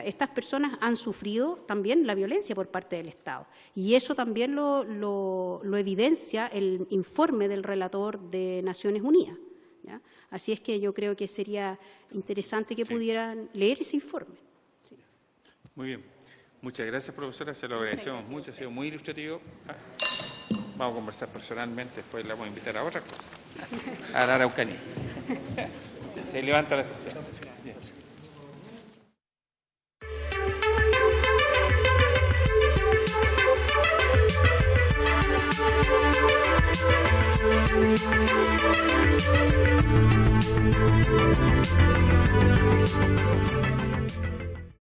estas personas han sufrido también la violencia por parte del Estado, y eso también lo evidencia el informe del relator de Naciones Unidas, ¿ya? Así es que yo creo que sería interesante que pudieran leer ese informe. Muy bien. Muchas gracias, profesora. Se lo agradecemos mucho. Ha sido muy ilustrativo. Vamos a conversar personalmente. Después la vamos a invitar a otra cosa. A la Araucanía. Se levanta la sesión. Bien.